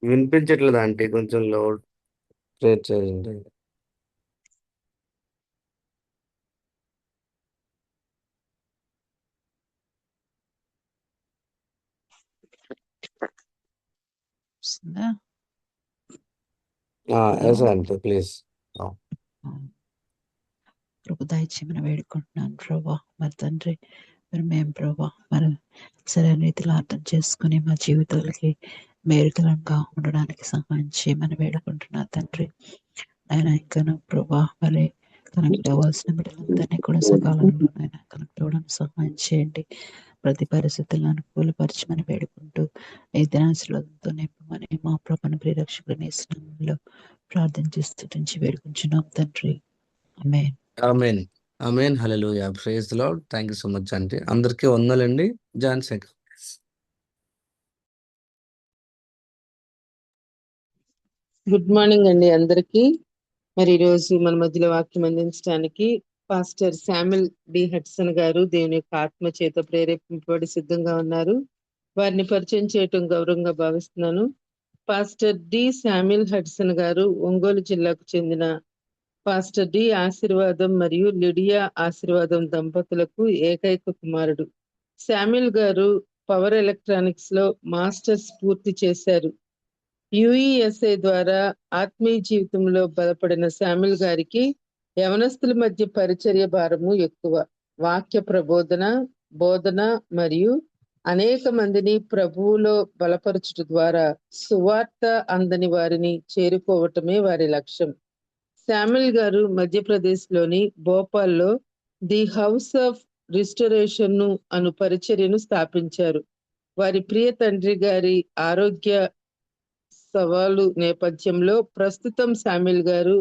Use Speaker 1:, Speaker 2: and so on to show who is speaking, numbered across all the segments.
Speaker 1: వినిపించట్లేదు ఆంటీ, కొంచెం load prayer చేయండి.
Speaker 2: వస్తుందా?
Speaker 1: Yes aunty please.
Speaker 2: ప్రభు దయచేయమని వేడుకుంటున్నాను ప్రభా. మరి తండ్రి, మరి మేము ప్రభా మరి సరైన రీతిలో అర్థం చేసుకుని మా జీవితాలకి మేలుకరంగా ఉండడానికి సహాయం చేయమని వేడుకుంటున్నా తండ్రి. ఆయన ఇంకా ప్రభా మరి కనెక్ట్ అవ్వాల్సిన బిడ్డలందరినీ కూడా సకాలంలో ఆయన కనెక్ట్ అవ్వడానికి సహాయం చేయండి. ప్రతి పరిస్థితులను అనుకూలపరచమని వేడుకుంటూ ఈ దినాశీలతో నింపమని మా ప్రభుని ప్రియరక్షకుని స్నామంలో ప్రార్థన చేస్తూ వేడుకుంటున్నాం తండ్రి. Amen.
Speaker 1: Amen. Amen. Hallelujah. Praise the lord. Thank you so much aunty. అందరికీ వందనాలండి. జాన్ శేఖర్.
Speaker 3: గుడ్ మార్నింగ్ అండి అందరికీ. మరి ఈరోజు మన మధ్యలో వాక్యం అందించడానికి పాస్టర్ శామ్యుల్ డి హడ్సన్ గారు దేవుని యొక్క ఆత్మ చేత ప్రేరేపింపబడి సిద్ధంగా ఉన్నారు. వారిని పరిచయం చేయటం గౌరవంగా భావిస్తున్నాను. పాస్టర్ డి శామ్యుల్ హడ్సన్ గారు ఒంగోలు జిల్లాకు చెందిన పాస్టర్ డి ఆశీర్వాదం మరియు లిడియా ఆశీర్వాదం దంపతులకు ఏకైక కుమారుడు. శామ్యుల్ గారు పవర్ ఎలక్ట్రానిక్స్ లో మాస్టర్స్ పూర్తి చేశారు. యుఈఎస్ఏ ద్వారా ఆత్మీయ జీవితంలో బలపడిన శామ్యుల్ గారికి యవనస్తుల మధ్య పరిచర్య భారము ఎక్కువ. వాక్య ప్రబోధన, బోధన మరియు అనేక మందిని ప్రభువులో బలపరచుట ద్వారా సువార్త అందని వారిని చేరుకోవటమే వారి లక్ష్యం. శామ్యుల్ గారు మధ్యప్రదేశ్ లోని భోపాల్లో ది హౌస్ ఆఫ్ రిస్టరేషన్ ను అను పరిచర్యను స్థాపించారు. వారి ప్రియ తండ్రి గారి ఆరోగ్య సవాలు నేపథ్యంలో ప్రస్తుతం శామ్యుల్ గారు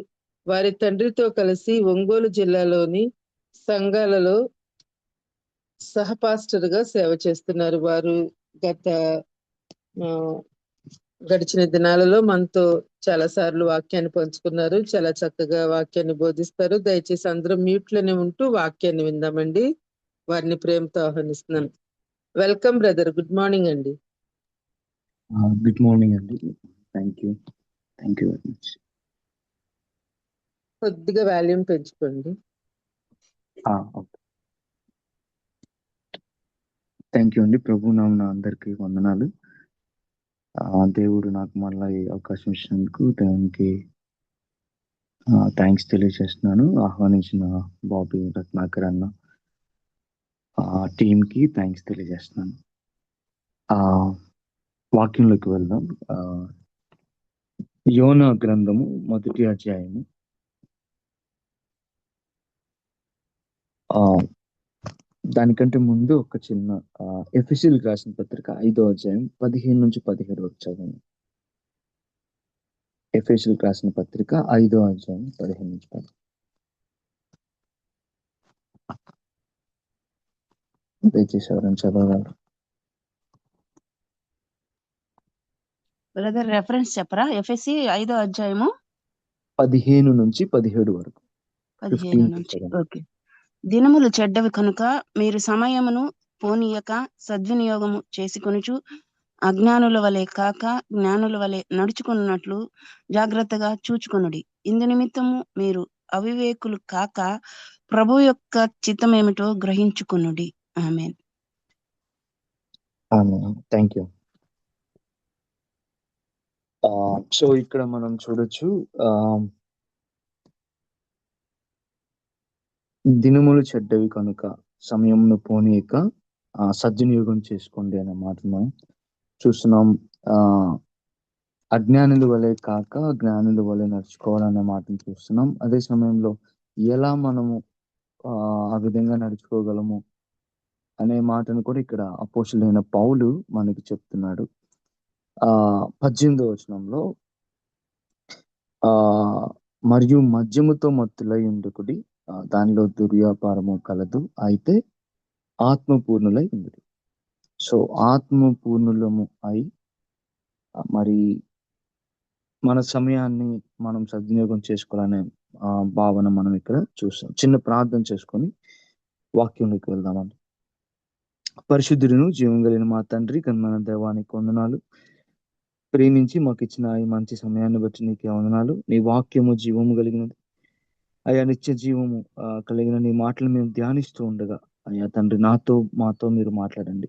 Speaker 3: వారి తండ్రితో కలిసి ఒంగోలు జిల్లాలోని సంఘాలలో సహపాస్టర్ గా సేవ చేస్తున్నారు. వారు గడిచిన దినాలలో మనతో చాలా సార్లు వాక్యాన్ని పంచుకున్నారు. చాలా చక్కగా వాక్యాన్ని బోధిస్తారు. దయచేసి అందరం మ్యూట్లోనే ఉంటూ వాక్యాన్ని విందామండి. వారిని ప్రేమతో ఆహ్వానిస్తున్నాను. Welcome brother. గుడ్ మార్నింగ్ అండి.
Speaker 4: గుడ్ మార్నింగ్ అండి. Thank you very much.
Speaker 3: కొద్దిగా వాల్యూమ్ పెంచుకోండి.
Speaker 4: థ్యాంక్ యూ అండి. ప్రభు నామమున అందరికీ వందనాలు. దేవుడు నాకు మళ్ళీ ఈ అవకాశం ఇచ్చినందుకు దేవునికి థ్యాంక్స్ తెలియజేస్తున్నాను. ఆహ్వానించిన బాబీ రత్నాకర్ అన్న టీంకి థ్యాంక్స్ తెలియజేస్తున్నాను. వాక్యంలోకి వెళ్దాం. యోనా గ్రంథము 1వ అధ్యాయము దానికంటే ముందు ఒక చిన్న ఎఫెసీయులకు రాసిన పత్రిక 5వ అధ్యాయం 15 నుంచి 17 వరకు చదవండి. ఎఫెసీయులకు రాసిన పత్రిక 5వ అధ్యాయం 15 నుంచి 17. దయచేసి ఎవరైనా చదవగలరు?
Speaker 5: బ్రదర్ రెఫరెన్స్ చెప్పరా? ఎఫ్ఎస్సి 5వ అధ్యాయము
Speaker 4: 15 నుంచి 17 వరకు.
Speaker 5: 15 నుంచి. ఓకే. దినములు చెడ్డవి కనుక మీరు సమయమును పోనీయక సద్వినియోగము చేసుకొనుచు అజ్ఞానుల వలె కాక జ్ఞానుల వలె నడుచుకున్నట్లు జాగ్రత్తగా చూచుకొనుడి. ఇందు నిమిత్తము మీరు అవివేకులు కాక ప్రభు యొక్క చిత్తమేమిటో గ్రహించుకొనుడి. ఆమేన్.
Speaker 4: Thank you. సో ఇక్కడ మనం చూడొచ్చు, దినములు చెడ్డవి కనుక సమయంను పోనీయక సద్వినియోగం చేసుకోండి అనే మాట మనం చూస్తున్నాం. అజ్ఞానుల వలె కాక జ్ఞానుల వలె నడుచుకోవాలనే మాటను చూస్తున్నాం. అదే సమయంలో ఎలా మనము ఆ విధంగా నడుచుకోగలము అనే మాటను కూడా ఇక్కడ అపోస్తలుడైన పౌలు మనకి చెప్తున్నాడు. 18వ వచనంలో మరియు మద్యముతో మత్తులై ఉండకుడి, దానిలో దుర్వ్యాపారము కలదు, అయితే ఆత్మపూర్ణులై ఉండుడి. సో ఆత్మపూర్ణులము అయి మరి మన సమయాన్ని మనం సద్వినియోగం చేసుకోవాలనే భావన మనం ఇక్కడ చూస్తాం. చిన్న ప్రార్థన చేసుకొని వాక్యంలోకి వెళ్దామండి. పరిశుద్ధుడును జీవం కలిగిన మా తండ్రి కన్న దేవానికి వందనాలు. ప్రేమించి మాకు ఇచ్చిన ఈ మంచి సమయాన్ని బట్టి నీకే వందనాలు. నీ వాక్యము జీవము కలిగినది అయ్యా, నిత్య జీవము కలిగిన నీ మాటలు మేము ధ్యానిస్తూ ఉండగా అయ్యా తండ్రి, మాతో మీరు మాట్లాడండి.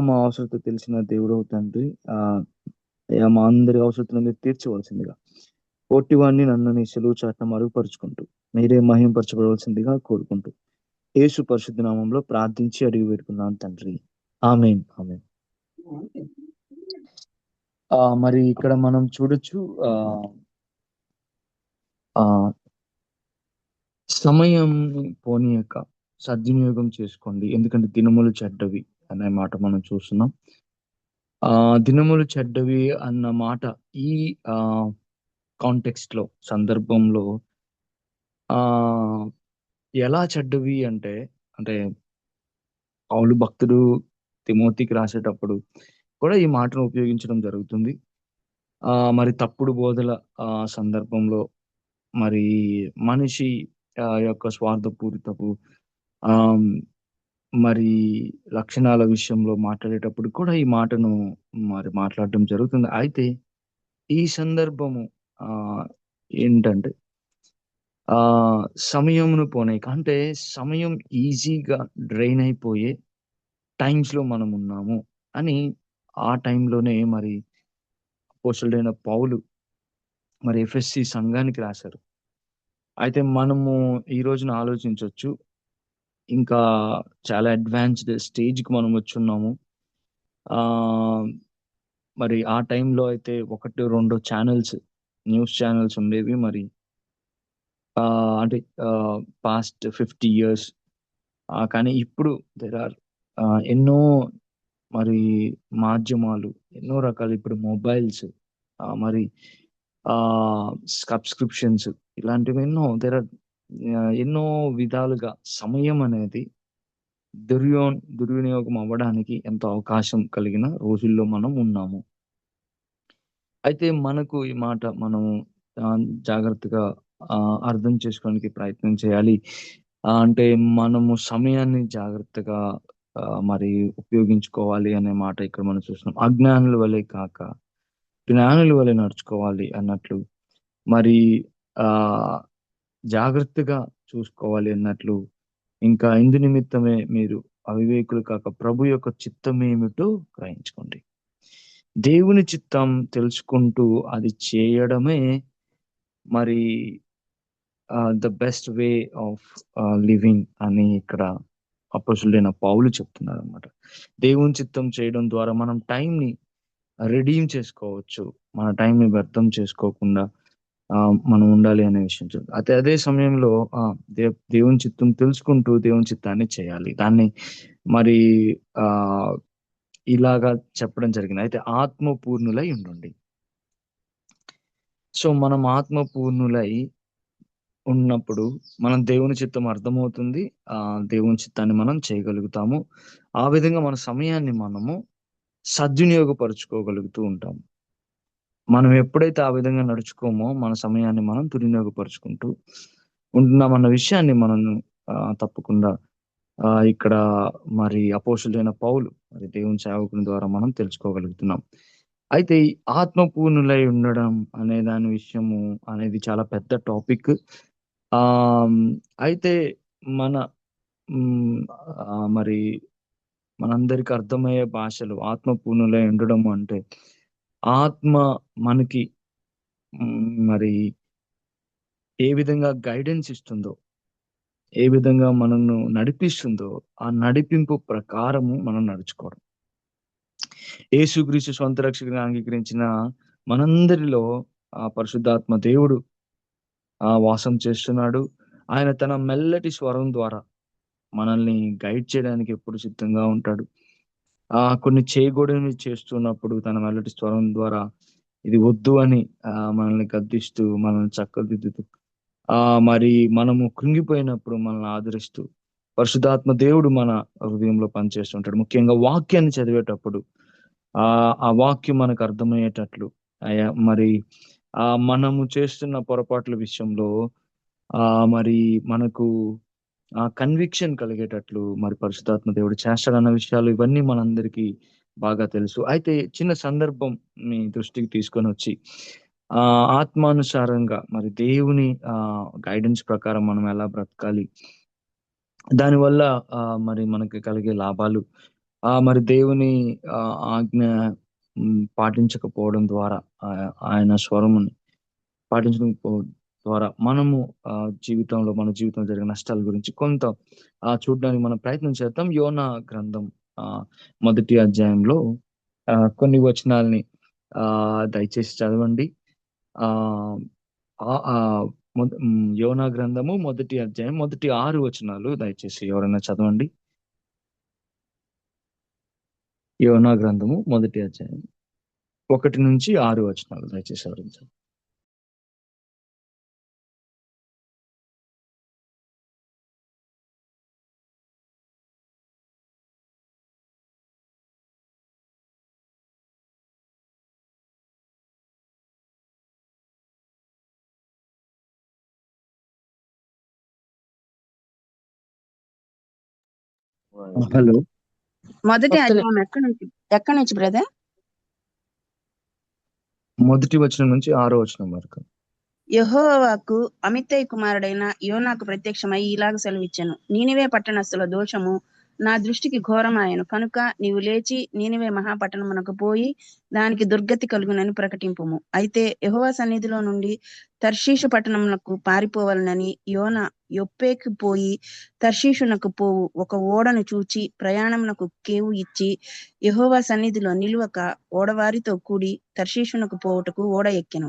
Speaker 4: మా అవసరత తెలిసిన దేవుడవు తండ్రి, అయ్యా మా అందరి అవసరతను మీరు తీర్చవలసిందిగా పొట్టివాడిని నన్ను నీ సెలువు చాటున మరుగుపరుచుకుంటూ మీరే మహింపరచబడవలసిందిగా కోరుకుంటూ యేసు పరిశుద్ధ నామంలో ప్రార్థించి అడిగి పెట్టుకున్నాను తండ్రి. ఆమేన్. ఆమేన్. మరి ఇక్కడ మనం చూడొచ్చు, సమయం పోనీయక సద్వినియోగం చేసుకోండి, ఎందుకంటే దినములు చెడ్డవి అనే మాట మనం చూస్తున్నాం. దినములు చెడ్డవి అన్న మాట ఈ కాంటెక్స్ట్ లో, సందర్భంలో ఎలా చెడ్డవి అంటే పౌలు భక్తుడు తిమోతికి రాసేటప్పుడు కూడా ఈ మాటను ఉపయోగించడం జరుగుతుంది. మరి తప్పుడు బోధల సందర్భంలో, మరి మనిషి యొక్క స్వార్థపూరితపు మరి లక్షణాల విషయంలో మాట్లాడేటప్పుడు కూడా ఈ మాటను మరి మాట్లాడటం జరుగుతుంది. అయితే ఈ సందర్భము ఏంటంటే సమయమును పోనీక, అంటే సమయం ఈజీగా డ్రైన్ అయిపోయే టైమ్స్ లో మనం ఉన్నాము అని ఆ టైంలోనే మరి అపోస్తలుడైన పౌలు మరి ఎఫెస్సి సంఘానికి రాశారు. అయితే మనము ఈ రోజున ఆలోచించవచ్చు, ఇంకా చాలా అడ్వాన్స్డ్ స్టేజ్కి మనం వచ్చున్నాము. మరి ఆ టైంలో అయితే 1-2 ఛానల్స్, న్యూస్ ఛానల్స్ ఉండేవి. మరి అంటే పాస్ట్ 50 years. కానీ ఇప్పుడు దెర్ ఆర్ ఎన్నో మరి మాధ్యమాలు, ఎన్నో రకాలు, ఇప్పుడు మొబైల్స్, మరి సబ్స్క్రిప్షన్స్, ఇలాంటివి ఎన్నో, దెర్ ఆర్ ఎన్నో విధాలుగా సమయం అనేది దుర్వినియోగం అవ్వడానికి ఎంతో అవకాశం కలిగిన రోజుల్లో మనం ఉన్నాము. అయితే మనకు ఈ మాట మనము జాగ్రత్తగా అర్థం చేసుకోవడానికి ప్రయత్నం చేయాలి. అంటే మనము సమయాన్ని జాగ్రత్తగా మరి ఉపయోగించుకోవాలి అనే మాట ఇక్కడ మనం చూస్తున్నాం. అజ్ఞానుల వలె కాక జ్ఞానుల వలె నడుచుకోవాలి అన్నట్లు, మరి జాగ్రత్తగా చూసుకోవాలి అన్నట్లు, ఇంకా ఇందు నిమిత్తమే మీరు అవివేకులు కాక ప్రభు యొక్క చిత్తం ఏమిటో గ్రహించుకోండి. దేవుని చిత్తం తెలుసుకుంటూ అది చేయడమే మరి the best way of living అని ఇక్కడ అపోస్తలుడైన పౌలు చెప్తున్నారు అన్నమాట. దేవుని చిత్తం చేయడం ద్వారా మనం టైంని రెడీమ్ చేసుకోవచ్చు, మన టైంని వ్యర్థం చేసుకోకుండా మనం ఉండాలి అనే విషయం చెప్తారు. అయితే అదే సమయంలో దేవుని చిత్తం తెలుసుకుంటూ దేవుని చిత్తాన్ని చేయాలి. దాన్ని మరి ఇలాగా చెప్పడం జరిగింది. అయితే ఆత్మపూర్ణులై ఉండండి. సో మనం ఆత్మపూర్ణులై ఉన్నప్పుడు మనం దేవుని చిత్తం అర్థమవుతుంది, దేవుని చిత్తాన్ని మనం చేయగలుగుతాము. ఆ విధంగా మన సమయాన్ని మనము సద్వినియోగపరుచుకోగలుగుతూ ఉంటాము. మనం ఎప్పుడైతే ఆ విధంగా నడుచుకోమో మన సమయాన్ని మనం దుర్వినియోగపరుచుకుంటూ ఉంటున్నామన్న విషయాన్ని మనం తప్పకుండా ఇక్కడ మరి అపోస్తలుడైన పౌలు, మరి దేవుని సేవకుని ద్వారా మనం తెలుసుకోగలుగుతున్నాం. అయితే ఈ ఆత్మపూర్ణులై ఉండడం అనే దాని విషయము అనేది చాలా పెద్ద టాపిక్. అయితే మరి మనందరికి అర్థమయ్యే భాషలో ఆత్మపూర్ణులై ఉండడం అంటే, ఆత్మ మనకి మరి ఏ విధంగా గైడెన్స్ ఇస్తుందో, ఏ విధంగా మనను నడిపిస్తుందో ఆ నడిపింపు ప్రకారము మనం నడుచుకోవడం. యేసుక్రీస్తు సొంత రక్షకుని అంగీకరించిన మనందరిలో ఆ పరిశుద్ధాత్మ దేవుడు వాసం చేస్తున్నాడు. ఆయన తన మెల్లటి స్వరం ద్వారా మనల్ని గైడ్ చేయడానికి ఎప్పుడు సిద్ధంగా ఉంటాడు. కొన్ని చేయకూడని చేస్తున్నప్పుడు తన మెల్లటి స్వరం ద్వారా ఇది వద్దు అని మనల్ని గద్దిస్తూ, మనల్ని చక్కదిద్దుతూ, మరి మనము కృంగిపోయినప్పుడు మనల్ని ఆదరిస్తూ పరిశుద్ధాత్మ దేవుడు మన హృదయంలో పనిచేస్తుంటాడు. ముఖ్యంగా వాక్యాన్ని చదివేటప్పుడు ఆ వాక్యం మనకు అర్థమయ్యేటట్లు అయ్యా మరి మనము చేస్తున్న పొరపాట్ల విషయంలో మరి మనకు కన్విక్షన్ కలిగేటట్లు మరి పరిశుద్ధాత్మ దేవుడు చేస్తాడన్న విషయాలు ఇవన్నీ మనందరికీ బాగా తెలుసు. అయితే చిన్న సందర్భం మీ దృష్టికి తీసుకొని వచ్చి ఆత్మానుసారంగా మరి దేవుని గైడెన్స్ ప్రకారం మనం ఎలా బ్రతకాలి, దానివల్ల మరి మనకి కలిగే లాభాలు, మరి దేవుని ఆజ్ఞ పాటించకపోవడం ద్వారా, ఆయన స్వరముని పాటించకపోవడం ద్వారా మనము జీవితంలో మన జీవితంలో జరిగిన నష్టాల గురించి కొంత చూడడానికి మనం ప్రయత్నం చేద్దాం. యోనా గ్రంథం మొదటి అధ్యాయంలో కొన్ని వచనాల్ని దయచేసి చదవండి. యోనా గ్రంథము మొదటి అధ్యాయం మొదటి 6 వచనాలు దయచేసి ఎవరైనా చదవండి. యోనా గ్రంథము మొదటి అధ్యాయం 1 నుంచి 6 వచనాలు దయచేసి ఎవరైనా. హలో,
Speaker 5: మొదటి అధ్యాయం ఎక్కడి నుంచి బ్రదర్?
Speaker 4: మొదటి వచనం నుంచి 6వ వచనం వరకు.
Speaker 5: యెహోవాకు అమిత్తయి కుమారుడైన యోనాకు ప్రత్యక్షమై ఇలాగ సెలవిచ్చెను. నీనివే పట్టణస్థుల దోషము నా దృష్టికి ఘోరమాయను కనుక నీవు లేచి నీనివే మహాపట్టణమునకు పోయి దానికి దుర్గతి కలుగునని ప్రకటింపుము. అయితే యెహోవా సన్నిధిలో నుండి తర్షీషు పట్టణమునకు పారిపోవాలనని యోనా యొప్పేకి పోయి తర్షీషునకు పోవు ఒక ఓడను చూచి ప్రయాణమునకు కేవు ఇచ్చి యెహోవా సన్నిధిలో నిలువక ఓడవారితో కూడి తర్షీషునకు పోవుటకు ఓడ ఎక్కెను.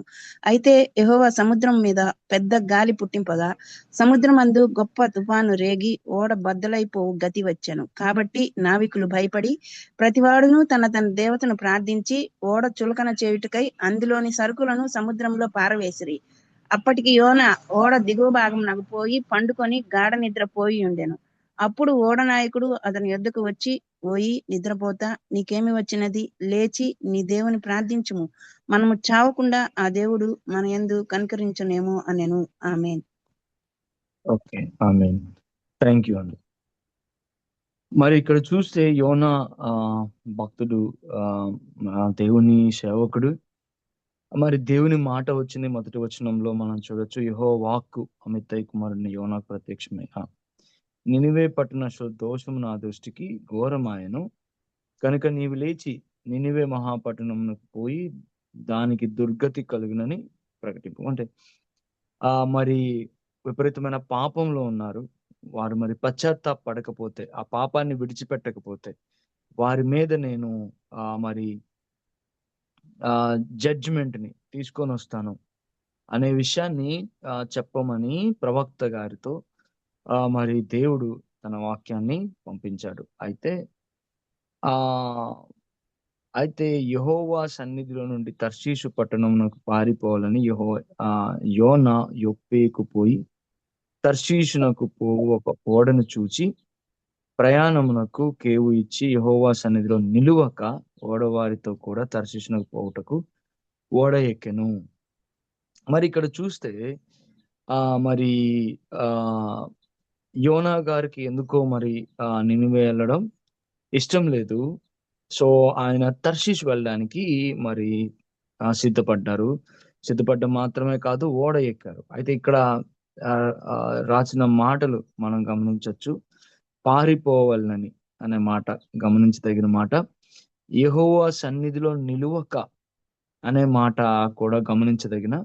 Speaker 5: అయితే యెహోవా సముద్రం మీద పెద్ద గాలి పుట్టింపగా సముద్రమందు గొప్ప తుఫాను రేగి ఓడ బద్దలైపోవు గతి వచ్చెను. కాబట్టి నావికులు భయపడి ప్రతివాడును తన దేవతను ప్రార్థించి ఓడ చులకన చేయుటకై అందులోని సరుకులను సముద్రంలో పారవేసిరి. అప్పటికి యోనా ఓడ దిగువ భాగమునకు పోయి పండుకొని గాఢ నిద్ర పోయి ఉండెను. అప్పుడు ఓడ నాయకుడు అతని యొద్దకు వచ్చి, పోయి నిద్రపోతా నీకేమి వచ్చినది? లేచి నీ దేవుని ప్రార్థించుము, మనము చావకుండా ఆ దేవుడు మన యందు కనికరించునేమో అనెను. Amen.
Speaker 4: Okay, amen. Thank you అండి. మరి ఇక్కడ చూస్తే యోనా భక్తుడు, దేవుని సేవకుడు. మరి దేవుని మాట వచ్చింది మొదటి వచనంలో మనం చూడొచ్చు. యెహోవా వాక్కు అమిత్తయి కుమారుని యోనాకు ప్రత్యక్షమై నినివే పట్టణ దోషము నా దృష్టికి ఘోరమాయను కనుక నీవు లేచి నినివే మహాపట్టణమునకు పోయి దానికి దుర్గతి కలుగునని ప్రకటింపు. అంటే మరి విపరీతమైన పాపంలో ఉన్నారు వారు. మరి పశ్చాత్తాపడకపోతే, ఆ పాపాన్ని విడిచిపెట్టకపోతే వారి మీద నేను మరి జడ్జిమెంట్ ని తీసుకొని వస్తాను అనే విషయాన్ని చెప్పమని ప్రవక్త గారితో మరి దేవుడు తన వాక్యాన్ని పంపించాడు. అయితే యెహోవా సన్నిధిలో నుండి తర్షీషు పట్టణమునకు పారిపోవాలని యోనా యొప్పేకు పోయి తర్షీషునకు పోవు ఒక ఓడను చూచి ప్రయాణమునకు కేవు ఇచ్చి యెహోవా సన్నిధిలో నిలువక ఓడవారితో కూడా తర్షీషునకు పోవుటకు ఓడ ఎక్కెను. మరి ఇక్కడ చూస్తే మరి యోనా గారికి ఎందుకో మరి నినివే వెళ్ళడం ఇష్టం లేదు. సో ఆయన తర్షీషు వెళ్ళడానికి మరి సిద్ధపడ్డం మాత్రమే కాదు, ఓడ ఎక్కారు. అయితే ఇక్కడ రాసిన మాటలు మనం గమనించవచ్చు. పారిపోవాలని అనే మాట గమనించదగిన మాట. యెహోవా సన్నిధిలో నిలువక అనే మాట కూడా గమనించదగిన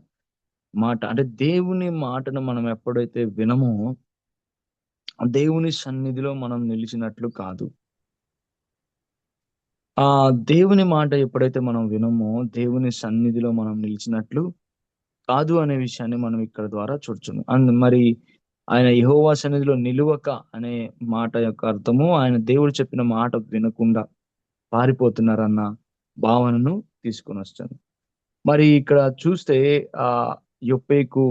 Speaker 4: మాట. అంటే దేవుని మాటను మనం ఎప్పుడైతే వినమో దేవుని సన్నిధిలో మనం నిలిచినట్లు కాదు. దేవుని మాట ఎప్పుడైతే మనం వినమో దేవుని సన్నిధిలో మనం నిలిచినట్లు కాదు అనే విషయాన్ని మనం ఇక్కడ ద్వారా చూడొచ్చు. మరి ఆయన యెహోవా సన్నిధిలో నిలువక అనే మాట యొక్క అర్థము ఆయన దేవుడు చెప్పిన మాట వినకుండా పారిపోతున్నారన్న భావనను తీసుకొని వస్తాను. మరి ఇక్కడ చూస్తే యొప్పేకు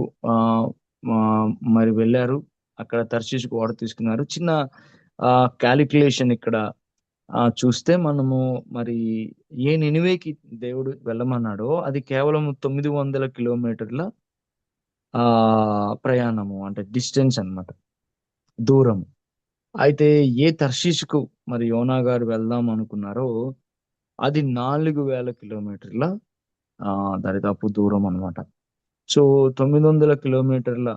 Speaker 4: మరి వెళ్ళారు. అక్కడ తర్షీషుకు ఓడ తీసుకున్నారు. చిన్న క్యాలిక్యులేషన్ ఇక్కడ చూస్తే మనము మరి ఏ నినివేకి దేవుడు వెళ్ళమన్నాడో అది కేవలం 900 కిలోమీటర్ల ప్రయాణము, అంటే డిస్టెన్స్ అన్నమాట, దూరం. అయితే ఏ తర్షీషుకు మరి యోనా గారు వెళ్దాం అనుకున్నారో అది 4000 కిలోమీటర్ల దరిదాపు దూరం అన్నమాట. సో 900 కిలోమీటర్ల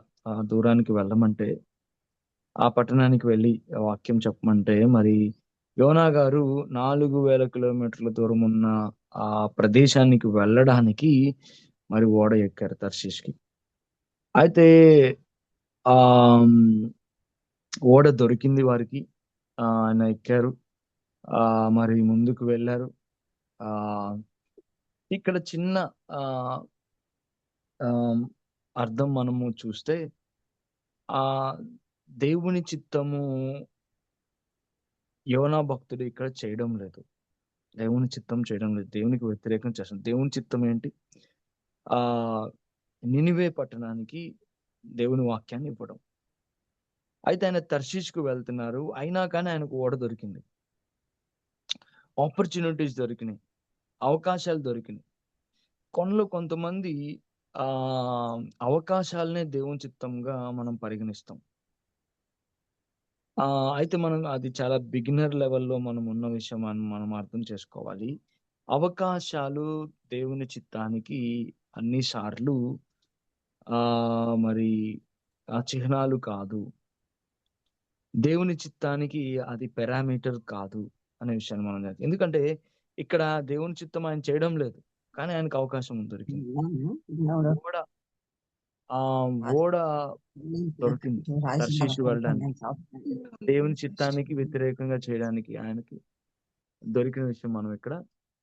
Speaker 4: దూరానికి వెళ్ళమంటే, ఆ పట్టణానికి వెళ్ళి వాక్యం చెప్పమంటే, మరి యోనా గారు 4000 కిలోమీటర్ల దూరం ఉన్న ఆ ప్రదేశానికి వెళ్ళడానికి మరి ఓడ ఎక్కారు తర్షీష్కి. అయితే ఆ ఓడ దొరికింది వారికి. ఆయన ఎక్కారు, మరి ముందుకు వెళ్ళారు. ఆ ఇక్కడ చిన్న అర్థం మనము చూస్తే, ఆ దేవుని చిత్తము యోనా భక్తుడు ఇక్కడ చేయడం లేదు. దేవుని చిత్తం చేయడం లేదు, దేవునికి వ్యతిరేకం చేస్తాం. దేవుని చిత్తం ఏంటి? ఆ నినివే పట్టణానికి దేవుని వాక్యాన్ని ఇవ్వడం. అయితే ఆయన తర్షీష్కు వెళ్తున్నారు, అయినా కానీ ఆయనకు ఓడ దొరికింది, ఆపర్చునిటీస్ దొరికినాయి, అవకాశాలు దొరికినాయి. కొంతమంది అవకాశాలనే దేవుని చిత్తంగా మనం పరిగణిస్తాం. అయితే మనం అది చాలా బిగినర్ లెవెల్లో మనం ఉన్న విషయం అని మనం అర్థం చేసుకోవాలి. అవకాశాలు దేవుని చిత్తానికి అన్ని సార్లు మరి ఆ చిహ్నాలు కాదు, దేవుని చిత్తానికి అది పారామీటర్ కాదు అనే విషయాన్ని మనం ఎందుకంటే ఇక్కడ దేవుని చిత్తం ఆయన చేయడం లేదు, కానీ ఆయనకు అవకాశం దొరికింది. ఓడ దొరికింది తర్షీషు వెళ్ళడానికి, దేవుని చిత్తానికి వ్యతిరేకంగా చేయడానికి ఆయనకి దొరికిన విషయం మనం ఇక్కడ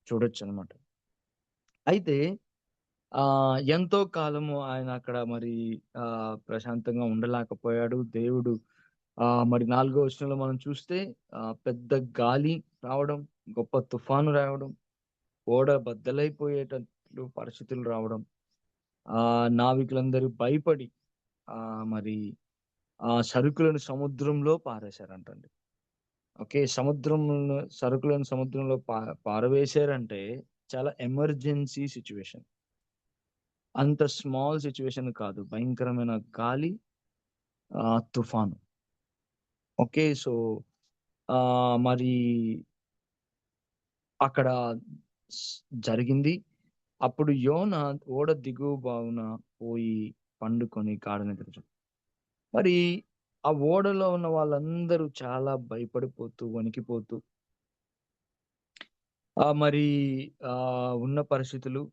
Speaker 4: చూడొచ్చు అనమాట. అయితే ఎంతో కాలము ఆయన అక్కడ మరి ప్రశాంతంగా ఉండలేకపోయాడు. దేవుడు మరి 4వ వచనంలో మనం చూస్తే పెద్ద గాలి రావడం, గొప్ప తుఫాను రావడం, ఓడ బద్దలైపోయేటట్లు పరిస్థితులు రావడం, నావికులందరూ భయపడి మరి సరుకులను సముద్రంలో పారేశారంటండి. ఓకే, సరుకులను సముద్రంలో పారవేశారంటే చాలా ఎమర్జెన్సీ సిచ్యువేషన్, అంత స్మాల్ సిచ్యువేషన్ కాదు, భయంకరమైన గాలి, తుఫాను. ఓకే, సో మరి అక్కడ జరిగింది. అప్పుడు యోన ఓడ దిగువ బావున పోయి పండుకొని గాఢ నిద్ర. మరి ఆ ఓడలో ఉన్న వాళ్ళందరూ చాలా భయపడిపోతూ వణికిపోతూ మరి ఉన్న పరిస్థితులు.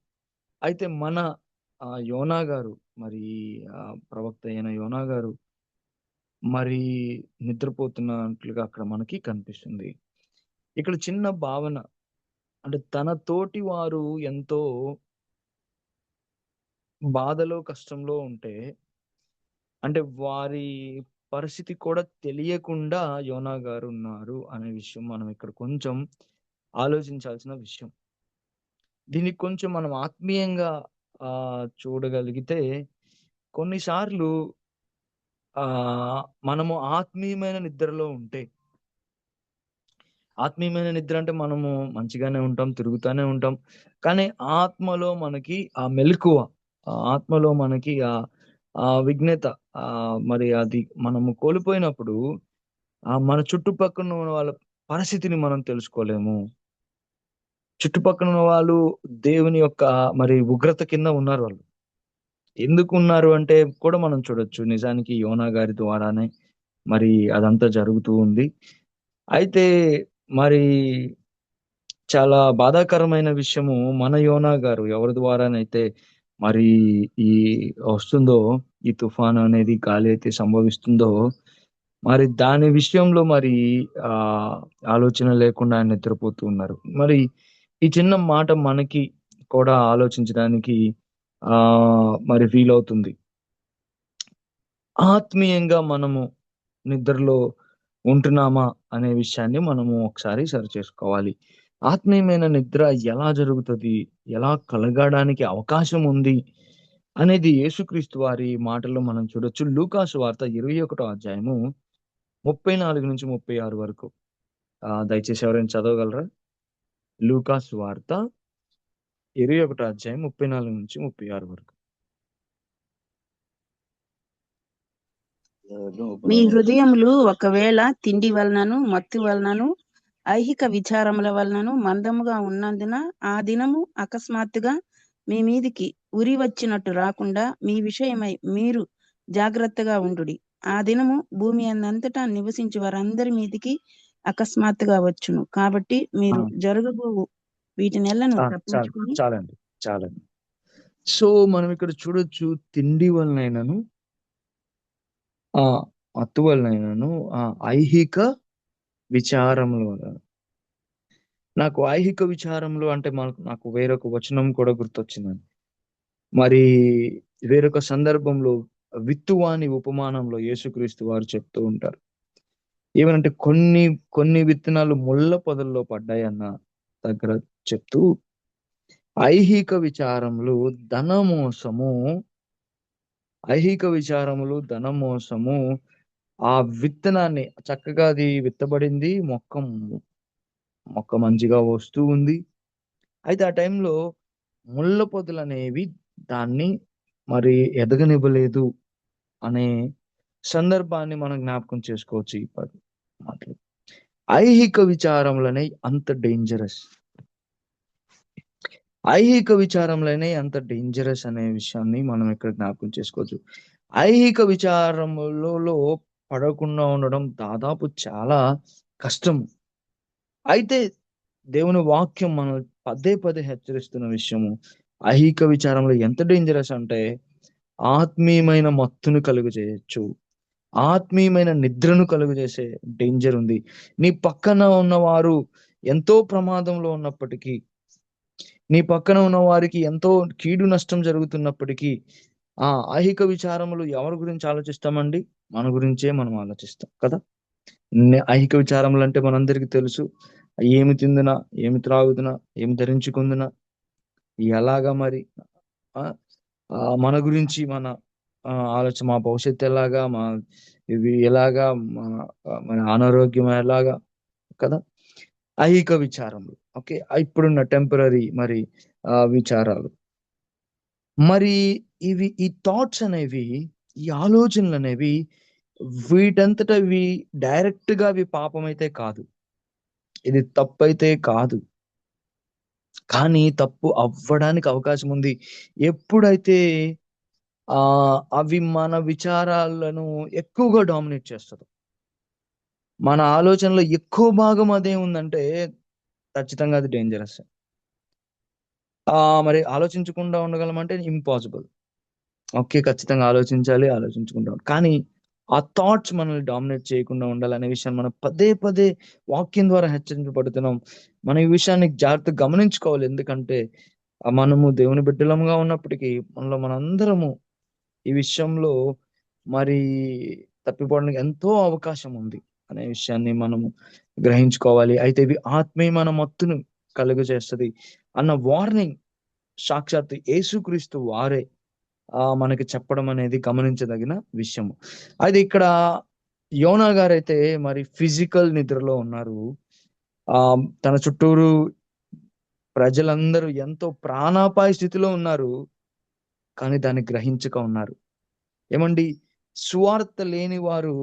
Speaker 4: అయితే మన యోనా గారు, మరి ప్రవక్త అయిన యోనా గారు మరి నిద్రపోతున్నట్లుగా అక్కడ మనకి కనిపిస్తుంది. ఇక్కడ చిన్న భావన, అంటే తన తోటి వారు ఎంతో బాధలో కష్టంలో ఉంటే, అంటే వారి పరిస్థితి కూడా తెలియకుండా యోనా గారు ఉన్నారు అనే విషయం మనం ఇక్కడ కొంచెం ఆలోచించాల్సిన విషయం. దీనికి కొంచెం మనం ఆత్మీయంగా చూడగలిగితే, కొన్నిసార్లు మనము ఆత్మీయమైన నిద్రలో ఉంటే, ఆత్మీయమైన నిద్ర అంటే మనము మంచిగానే ఉంటాం, తిరుగుతానే ఉంటాం, కానీ ఆత్మలో మనకి ఆ మెలకువ, ఆత్మలో మనకి ఆ విఘ్నత, మరి అది మనము కోల్పోయినప్పుడు మన చుట్టుపక్కల ఉన్న వాళ్ళ పరిస్థితిని మనం తెలుసుకోలేము. చుట్టుపక్కల ఉన్న వాళ్ళు దేవుని యొక్క మరి ఉగ్రత కింద ఉన్నారు. వాళ్ళు ఎందుకు ఉన్నారు అంటే కూడా మనం చూడొచ్చు. నిజానికి యోనా గారి ద్వారానే మరి అదంతా జరుగుతూ ఉంది. అయితే మరి చాలా బాధాకరమైన విషయము, మన యోనా గారు ఎవరి ద్వారానైతే మరి ఈ వస్తుందో, ఈ తుఫాను అనేది గాలి అయితే సంభవిస్తుందో, మరి దాని విషయంలో మరి ఆలోచన లేకుండా ఆయన నిద్రపోతూ ఉన్నారు. మరి ఈ చిన్న మాట మనకి కూడా ఆలోచించడానికి మరి వీలవుతుంది. ఆత్మీయంగా మనము నిద్రలో ఉంటున్నామా అనే విషయాన్ని మనము ఒకసారి సరి చేసుకోవాలి. ఆత్మీయమైన నిద్ర ఎలా జరుగుతుంది, ఎలా కలగడానికి అవకాశం ఉంది అనేది యేసుక్రీస్తు వారి మాటల్లో మనం చూడొచ్చు. లూకా సువార్త 21వ అధ్యాయము 34 నుంచి 36 వరకు. దయచేసి ఎవరైనా చదవగలరా? లూకాసు వార్త 21 అధ్యాయం 34 నుంచి 36 వరకు.
Speaker 5: మీ హృదయములు ఒకవేళ తిండి వలనను మత్తు వలనను ఐహిక విచారముల వలనను మందముగా ఉన్నందున ఆ దినము అకస్మాత్తుగా మీ మీదికి ఉరి వచ్చినట్టు రాకుండా మీ విషయమై మీరు జాగ్రత్తగా ఉండుడి. ఆ దినము భూమి అంతటా నివసించే వారందరి మీదికి అకస్మాత్తుగా వచ్చును. కాబట్టి మీరు జరగబో వీటినెల్లను తప్పించుకొని
Speaker 4: చాలండి. సో మనం ఇక్కడ చూడొచ్చు, తిండి వలనైనను మత్తు వలనైనను ఐహిక విచారముల వలన. నాకు ఐహిక విచారములు అంటే నాకు వేరొక వచనం కూడా గుర్తొచ్చిందండి. మరి వేరొక సందర్భంలో విత్తువాని ఉపమానంలో యేసుక్రీస్తు వారు చెప్తూ ఉంటారు. ఏమనంటే కొన్ని విత్తనాలు ముళ్ళ పొదల్లో పడ్డాయన్న దగ్గర చెప్తూ, ఐహిక విచారములు ధనమోసము ఆ విత్తనాన్ని చక్కగా అది విత్తబడింది, మొక్క మంచిగా వస్తూ ఉంది. అయితే ఆ టైంలో ముళ్ళ పొదలు అనేవి దాన్ని మరి ఎదగనివ్వలేదు అనే సందర్భాన్ని మనం జ్ఞాపకం చేసుకోవచ్చు. ఈ మాటలు ఐహిక విచారములనే అంత డేంజరస్ అనే విషయాన్ని మనం ఇక్కడ జ్ఞాపకం చేసుకోవచ్చు. ఐహిక విచారములలో పడకుండా ఉండడం దాదాపు చాలా కష్టం. అయితే దేవుని వాక్యం మనం పదే హెచ్చరిస్తున్న విషయము, ఐహిక విచారంలో ఎంత డేంజరస్ అంటే ఆత్మీయమైన మత్తును కలుగు చేయొచ్చు, ఆత్మీయమైన నిద్రను కలుగు చేసే డేంజర్ ఉంది. నీ పక్కన ఉన్నవారు ఎంతో ప్రమాదంలో ఉన్నప్పటికీ, నీ పక్కన ఉన్న వారికి ఎంతో కీడు నష్టం జరుగుతున్నప్పటికీ ఐహిక విచారములు ఎవరి గురించి ఆలోచిస్తామండి? మన గురించే మనం ఆలోచిస్తాం కదా. ఐహిక విచారములు అంటే మనందరికీ తెలుసు. ఏమి తిందునా, ఏమి త్రాగుదునా, ఏమి ధరించుకుందునా, ఎలాగా మరి మన గురించి మన ఆలోచన, మా భవిష్యత్తు ఎలాగా, ఇవి ఎలాగా, మన అనారోగ్యం ఎలాగా కదా. ఐహిక విచారములు. ఓకే, ఇప్పుడున్న టెంపరరీ మరి విచారాలు. మరి ఈ థాట్స్ అనేవి, ఈ ఆలోచనలు అనేవి వీటంతట ఇవి డైరెక్ట్ గా అవి పాపమైతే కాదు, ఇది తప్పు అయితే కాదు, కానీ తప్పు అవ్వడానికి అవకాశం ఉంది ఎప్పుడైతే అవి మన విచారాలను ఎక్కువగా డామినేట్ చేస్తుంది. మన ఆలోచనలో ఎక్కువ భాగం అదే ఉందంటే ఖచ్చితంగా అది డేంజరస్. మరి ఆలోచించకుండా ఉండగలమంటే ఇంపాసిబుల్. ఓకే, ఖచ్చితంగా ఆలోచించుకుంటాం. కానీ ఆ థాట్స్ మనల్ని డామినేట్ చేయకుండా ఉండాలనే విషయాన్ని మనం పదే వాక్యం ద్వారా హెచ్చరించబడుతున్నాం. మనం ఈ విషయాన్ని జాగ్రత్తగా గమనించుకోవాలి. ఎందుకంటే మనము దేవుని బిడ్డలముగా ఉన్నప్పటికీ మనందరము ఈ విషయంలో మరి తప్పిపోవడానికి ఎంతో అవకాశం ఉంది అనే విషయాన్ని మనము గ్రహించుకోవాలి. అయితే ఇవి ఆత్మీయమైన మత్తును కలుగ చేస్తుంది అన్న వార్నింగ్ సాక్షాత్ యేసుక్రీస్తు వారే మనకి చెప్పడం అనేది గమనించదగిన విషయము. అయితే ఇక్కడ యోనా గారైతే మరి ఫిజికల్ నిద్రలో ఉన్నారు. తన చుట్టూరు ప్రజలందరూ ఎంతో ప్రాణాపాయ స్థితిలో ఉన్నారు, కానీ దాన్ని గ్రహించక ఉన్నారు. ఏమండి, సువార్త లేని వారు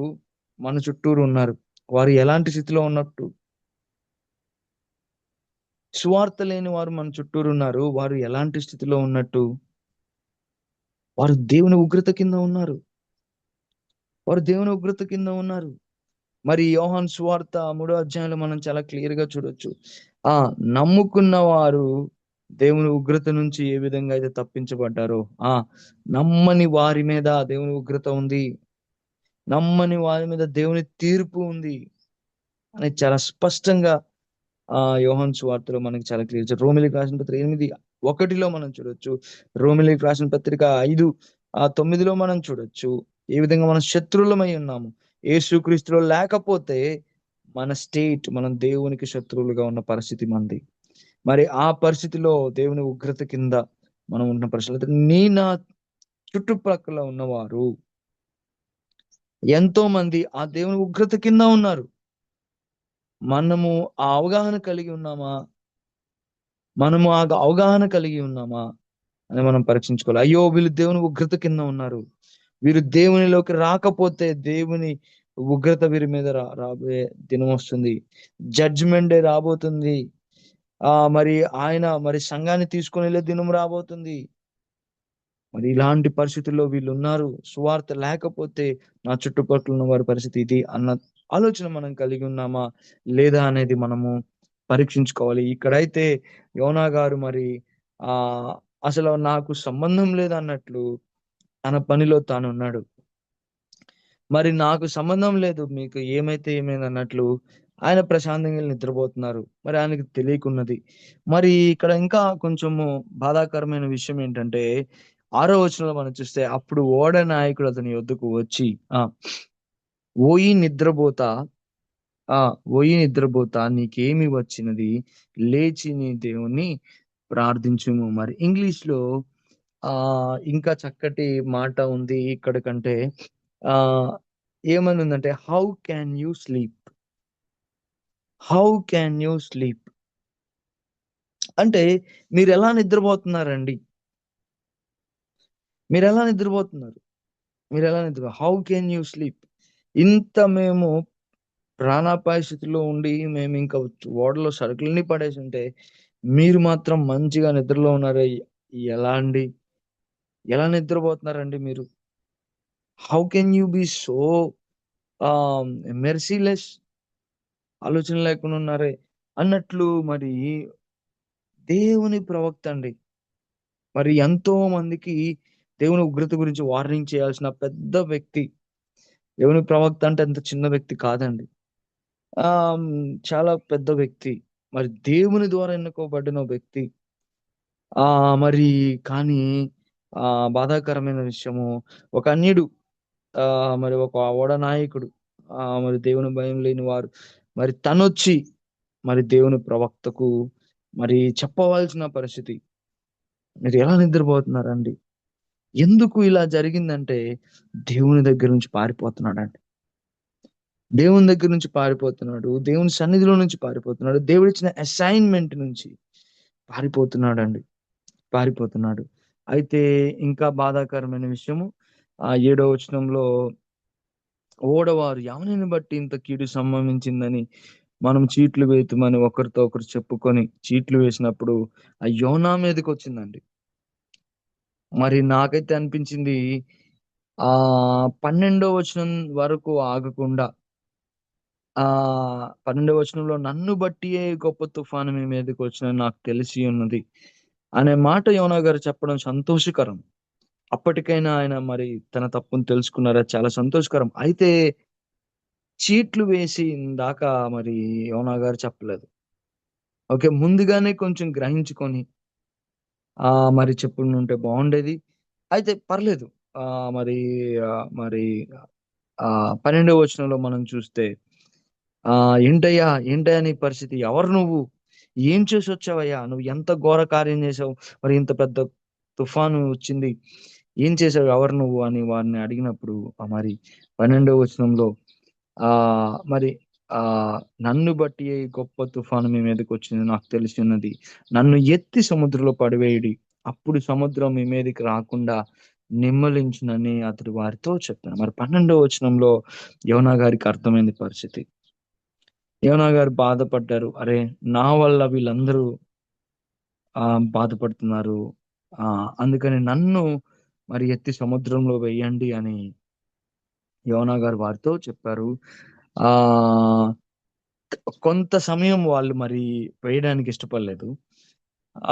Speaker 4: మన చుట్టూరు ఉన్నారు. వారు ఎలాంటి స్థితిలో ఉన్నట్టు? సువార్త లేని వారు మన చుట్టూరు ఉన్నారు. వారు ఎలాంటి స్థితిలో ఉన్నట్టు? వారు దేవుని ఉగ్రత కింద ఉన్నారు. మరి యోహాను సువార్త 3వ అధ్యాయంలో మనం చాలా క్లియర్ గా చూడొచ్చు. నమ్ముకున్న వారు దేవుని ఉగ్రత నుంచి ఏ విధంగా అయితే తప్పించబడ్డారో, నమ్మని వారి మీద దేవుని ఉగ్రత ఉంది, నమ్మని వారి మీద దేవుని తీర్పు ఉంది అని చాలా స్పష్టంగా యోహాను సువార్తలో మనకి చాలా క్లియర్. రోమిలికి రాసిన పత్రిక 8:1 మనం చూడొచ్చు. రోమిలికి రాసిన పత్రిక 5:9 మనం చూడొచ్చు. ఏ విధంగా మనం శత్రువులమై ఉన్నాము. యేసుక్రీస్తులో లేకపోతే మన స్టేట్, మనం దేవునికి శత్రువులుగా ఉన్న పరిస్థితి మంది. మరి ఆ పరిస్థితిలో దేవుని ఉగ్రత కింద మనం ఉన్న పరిస్థితులు, నా చుట్టుప్రక్కల ఉన్నవారు ఎంతో మంది ఆ దేవుని ఉగ్రత కింద ఉన్నారు. మనము ఆ అవగాహన కలిగి ఉన్నామా? మనము ఆ అవగాహన కలిగి ఉన్నామా అని మనం పరీక్షించుకోవాలి. అయ్యో, వీళ్ళు దేవుని ఉగ్రత కింద ఉన్నారు, వీరు దేవునిలోకి రాకపోతే దేవుని ఉగ్రత వీరి మీద రాబోయే దినం వస్తుంది, జడ్జిమెంట్ డే రాబోతుంది. మరి ఆయన మరి సంఘాన్ని తీసుకొని వెళ్ళే దినం రాబోతుంది. మరి ఇలాంటి పరిస్థితుల్లో వీళ్ళు ఉన్నారు, సువార్త లేకపోతే నా చుట్టుపక్కల ఉన్న వారి పరిస్థితి ఇది అన్న ఆలోచన మనం కలిగి ఉన్నామా లేదా అనేది మనము పరీక్షించుకోవాలి. ఇక్కడైతే యోనా గారు మరి ఆ అసలు నాకు సంబంధం లేదన్నట్లు తన పనిలో తాను ఉన్నాడు. మరి నాకు సంబంధం లేదు, మీకు ఏమైతే ఏమైంది అన్నట్లు ఆయన ప్రశాంతంగా నిద్రపోతున్నారు. మరి ఆయనకి తెలియకున్నది. మరి ఇక్కడ ఇంకా కొంచెము బాధాకరమైన విషయం ఏంటంటే 6వ వచనంలో మనం చూస్తే, అప్పుడు ఓడ నాయకుడు అతని యొద్దకు వచ్చి ఓయి నిద్రపోతా ఓయి నిద్రపోతా నీకేమి వచ్చినది, లేచి నీ దేవుణ్ణి ప్రార్థించుము. మరి ఇంగ్లీష్ లో ఇంకా చక్కటి మాట ఉంది ఇక్కడ కంటే. ఆ ఏమని ఉందంటే, how can you sleep, how can you sleep అంటే మీరు ఎలా నిద్రపోతున్నారండి, మీరు ఎలా నిద్రపోతున్నారు, మీరు ఎలా నిద్ర హౌ కెన్ యూ స్లీప్. ఇంత మేము ప్రాణాపాయ స్థితిలో ఉండి మేము ఇంకా ఓడలో సరుకులన్నీ పడేసి ఉంటే మీరు మాత్రం మంచిగా నిద్రలో ఉన్నారే, ఎలా అండి, ఎలా నిద్రపోతున్నారండి మీరు? How can you be so merciless, ఆలోచన లేకుండా ఉన్నారే అన్నట్లు. మరి దేవుని ప్రవక్త అండి, మరి ఎంతో మందికి దేవుని ఉగ్రత గురించి వార్నింగ్ చేయాల్సిన పెద్ద వ్యక్తి. దేవుని ప్రవక్త అంటే అంత చిన్న వ్యక్తి కాదండి, ఆ చాలా పెద్ద వ్యక్తి, మరి దేవుని ద్వారా ఎన్నుకోబడిన వ్యక్తి. మరి కానీ బాధాకరమైన విషయము, ఒక అన్యుడు, మరి ఒక ఓడ నాయకుడు, మరి దేవుని భయం లేని వారు, మరి తనొచ్చి మరి దేవుని ప్రవక్తకు మరి చెప్పవలసిన పరిస్థితి. మీరు ఎలా నిద్రపోతున్నారండి? ఎందుకు ఇలా జరిగిందంటే దేవుని దగ్గర నుంచి పారిపోతున్నాడండి, దేవుని దగ్గర నుంచి పారిపోతున్నాడు, దేవుని సన్నిధిలో నుంచి పారిపోతున్నాడు, దేవుడు ఇచ్చిన అసైన్మెంట్ నుంచి పారిపోతున్నాడండి, పారిపోతున్నాడు. అయితే ఇంకా బాధాకరమైన విషయము 7వ వచనంలో, ఓడవారు ఎవరిని బట్టి ఇంత కీడు సంభవించిందని మనం చీట్లు వేతుమని ఒకరితో ఒకరు చెప్పుకొని చీట్లు వేసినప్పుడు ఆ యోనా మీదకి వచ్చిందండి. మరి నాకైతే అనిపించింది 12వ వచనం వరకు ఆగకుండా 12వ వచనంలో నన్ను బట్టియే గొప్ప తుఫాను మీ మీదకి వచ్చిన నాకు తెలిసి ఉన్నది అనే మాట యోనా గారు చెప్పడం సంతోషకరం. అప్పటికైనా ఆయన మరి తన తప్పును తెలుసుకున్నారా, చాలా సంతోషకరం. అయితే చీట్లు వేసి దాకా మరి యోనా గారు చెప్పలేదు. ఓకే, ముందుగానే కొంచెం గ్రహించుకొని మరి చెప్పుంటే బాగుండేది. అయితే పర్లేదు. మరి మరి 12వ వచనంలో మనం చూస్తే, ఏంటయ్యా, ఏంటయ్యా నీ పరిస్థితి, ఎవరు నువ్వు, ఏం చేసి వచ్చావయ్యా, నువ్వు ఎంత ఘోర కార్యం చేసావు, మరి ఇంత పెద్ద తుఫాను వచ్చింది, ఏం చేసావు, ఎవరు నువ్వు అని వారిని అడిగినప్పుడు మరి 12వ వచనంలో మరి నన్ను బట్టి గొప్ప తుఫాను మీ మీదకి వచ్చింది నాకు తెలిసి ఉన్నది, నన్ను ఎత్తి సముద్రంలో పడివేయడి, అప్పుడు సముద్రం మీ మీదకి రాకుండా నిమ్మలించునని అతడు వారితో చెప్పాను. మరి 12వ వచనంలో యోనా గారికి అర్థమైంది పరిస్థితి. యోనా గారు బాధపడ్డారు, అరే నా వల్ల వీళ్ళందరూ బాధపడుతున్నారు, అందుకని నన్ను మరి ఎత్తి సముద్రంలో వేయండి అని యోనా గారు వారితో చెప్పారు. ఆ కొంత సమయం వాళ్ళు మరి వేయడానికి ఇష్టపడలేదు.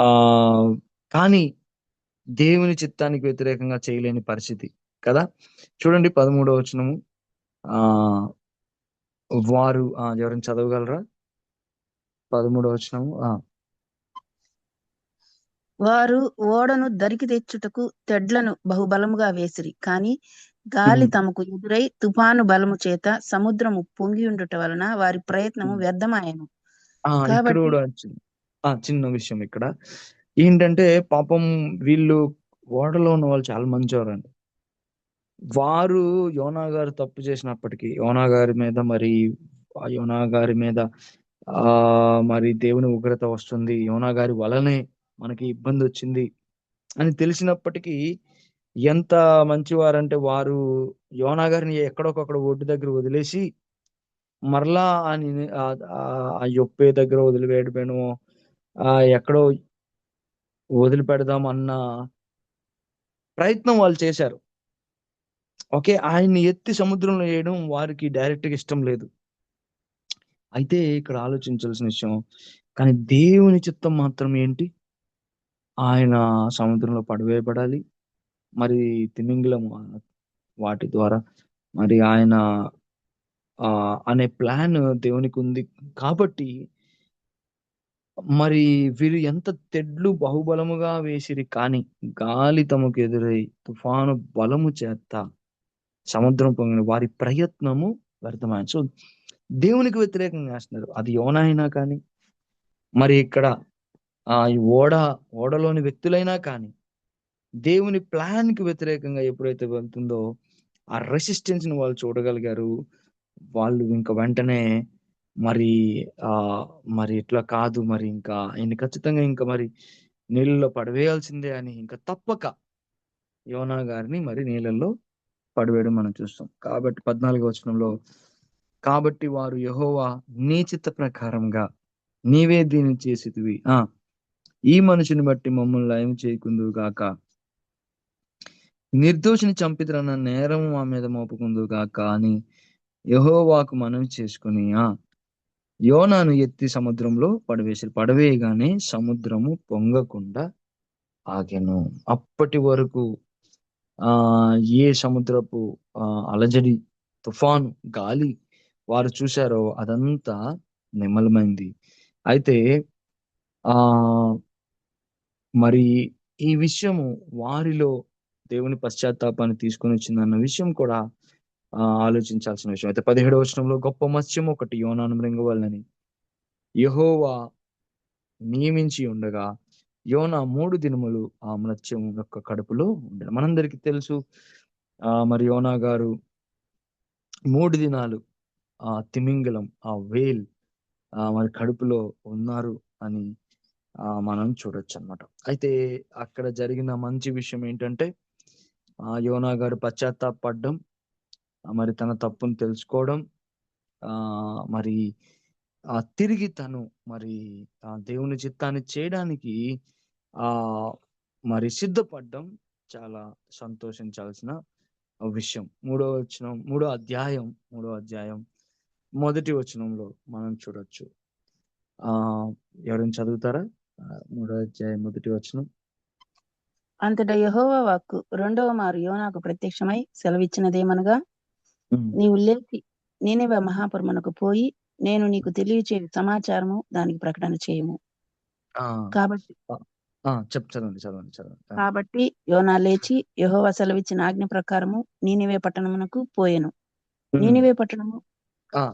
Speaker 4: ఆ కానీ దేవుని చిత్తానికి వ్యతిరేకంగా చేయలేని పరిస్థితి కదా. చూడండి 13వ వచనము. ఆ వారు ఎవరైనా చదవగలరా? 13వ వచనము.
Speaker 5: వారు ఓడను దరికి తెచ్చుటకు తెడ్లను బహుబలముగా వేసిరి, కాని గాలి తమకు ఎదురై తుఫాను బలము చేత సముద్రము పొంగి ఉండుట వలన వారి ప్రయత్నము వ్యర్థమాయెను.
Speaker 4: ఇక్కడ
Speaker 5: కాబట్టి
Speaker 4: కూడా చిన్న విషయం ఇక్కడ ఏంటంటే, పాపం వీళ్ళు ఓడలో ఉన్న వాళ్ళు చాలా మంచివారండి. వారు యోనా గారు తప్పు చేసినప్పటికీ యోనా గారి మీద మరి ఆ యోనా గారి మీద మరి దేవుని ఉగ్రత వస్తుంది, యోనా గారి వలనే మనకి ఇబ్బంది వచ్చింది అని తెలిసినప్పటికీ ఎంత మంచివారంటే వారు యోనా గారిని ఎక్కడొకక్కడ ఒడ్డు దగ్గర వదిలేసి మరలా ఆ యొప్పే దగ్గర వదిలివేయడమేనో ఎక్కడో వదిలిపెడదాం అన్న ప్రయత్నం వాళ్ళు చేశారు. ఓకే, ఆయన్ని ఎత్తి సముద్రంలో వేయడం వారికి డైరెక్ట్ గా ఇష్టం లేదు. అయితే ఇక్కడ ఆలోచించాల్సిన విషయం, కానీ దేవుని చిత్తం మాత్రం ఏంటి? ఆయన సముద్రంలో పడవేయబడాలి, మరి తిమింగలం వాటి ద్వారా మరి ఆయన అనే ప్లాన్ దేవునికి ఉంది. కాబట్టి మరి వీరు ఎంత తెడ్లు బహుబలముగా వేసిరి, కానీ గాలి తమకు ఎదురై తుఫాను బలము చేత సముద్రం పొంగిన వారి ప్రయత్నము వ్యర్థమైంది. సో దేవునికి వ్యతిరేకంగా వేస్తున్నారు. అది యోనా అయినా కానీ, మరి ఇక్కడ ఈ ఓడలోని వ్యక్తులైనా కానీ, దేవుని ప్లాన్ కి వ్యతిరేకంగా ఎప్పుడైతే వెళ్తుందో ఆ రెసిస్టెన్స్ ని వాళ్ళు చూడగలిగారు. వాళ్ళు ఇంకా వెంటనే మరి మరి ఇట్లా కాదు, మరి ఇంకా ఆయన ఖచ్చితంగా ఇంకా మరి నీళ్ళలో పడవేయాల్సిందే అని ఇంకా తప్పక యోనా గారిని మరి నీళ్ళల్లో పడివేయడం మనం చూస్తాం. కాబట్టి 14వ వచనంలో, కాబట్టి వారు యెహోవా నీ చిత్త ప్రకారంగా నీవే దీన్ని చేసితివి, ఈ మనిషిని బట్టి మమ్మల్ని లయం చేయకుందువు గాక, నిర్దోషిని చంపిద్రన్న నేరము మా మీద మోపుకుందువు గాక అని యెహోవాకు మనవి చేసుకుని యోనాను ఎత్తి సముద్రంలో పడవేయగానే సముద్రము పొంగకుండా ఆగెను. అప్పటి వరకు ఏ సముద్రపు అలజడి, తుఫాను, గాలి వారు చూశారో అదంతా నిమ్మలమైంది. అయితే ఆ మరి ఈ విషయము వారిలో దేవుని పశ్చాత్తాపాన్ని తీసుకొని వచ్చిందన్న విషయం కూడా ఆలోచించాల్సిన విషయం. అయితే 17వ వచనంలో, గొప్ప మత్స్యం ఒకటి యోనాను మృంగవలెనని యెహోవా నియమించి ఉండగా యోనా 3 దినములు ఆ మత్స్యం యొక్క కడుపులో ఉండెను. మనందరికీ తెలుసు, మరి యోనా గారు 3 దినాలు ఆ తిమింగలం, ఆ వేల్ మరి కడుపులో ఉన్నారు అని మనం చూడొచ్చు అన్నమాట. అయితే అక్కడ జరిగిన మంచి విషయం ఏంటంటే, యోనా గారు పశ్చాత్తాపడడం, మరి తన తప్పును తెలుసుకోవడం, మరి తిరిగి తను మరి దేవుని చిత్తాన్ని చేయడానికి మరి సిద్ధపడడం చాలా సంతోషించాల్సిన విషయం. 3వ అధ్యాయం 1వ వచనంలో మనం చూడొచ్చు. ఎవరైనా చదువుతారా? 3వ అధ్యాయం 1వ వచనం.
Speaker 5: అంతటా యెహోవా వాక్కు రెండవ మారు యోనాకు ప్రత్యక్షమై సెలవిచ్చినదేమనగా, నీవు లేచి నీనెవె మహాపురమునకు పోయి నేను నీకు తెలియచే సమాచారము దానికి ప్రకటన చేయము. కాబట్టి యోనా లేచి యెహోవా సెలవిచ్చిన ఆజ్ఞ ప్రకారము నీనెవె పట్టణమునకు పోయెను. నీనెవె పట్టణము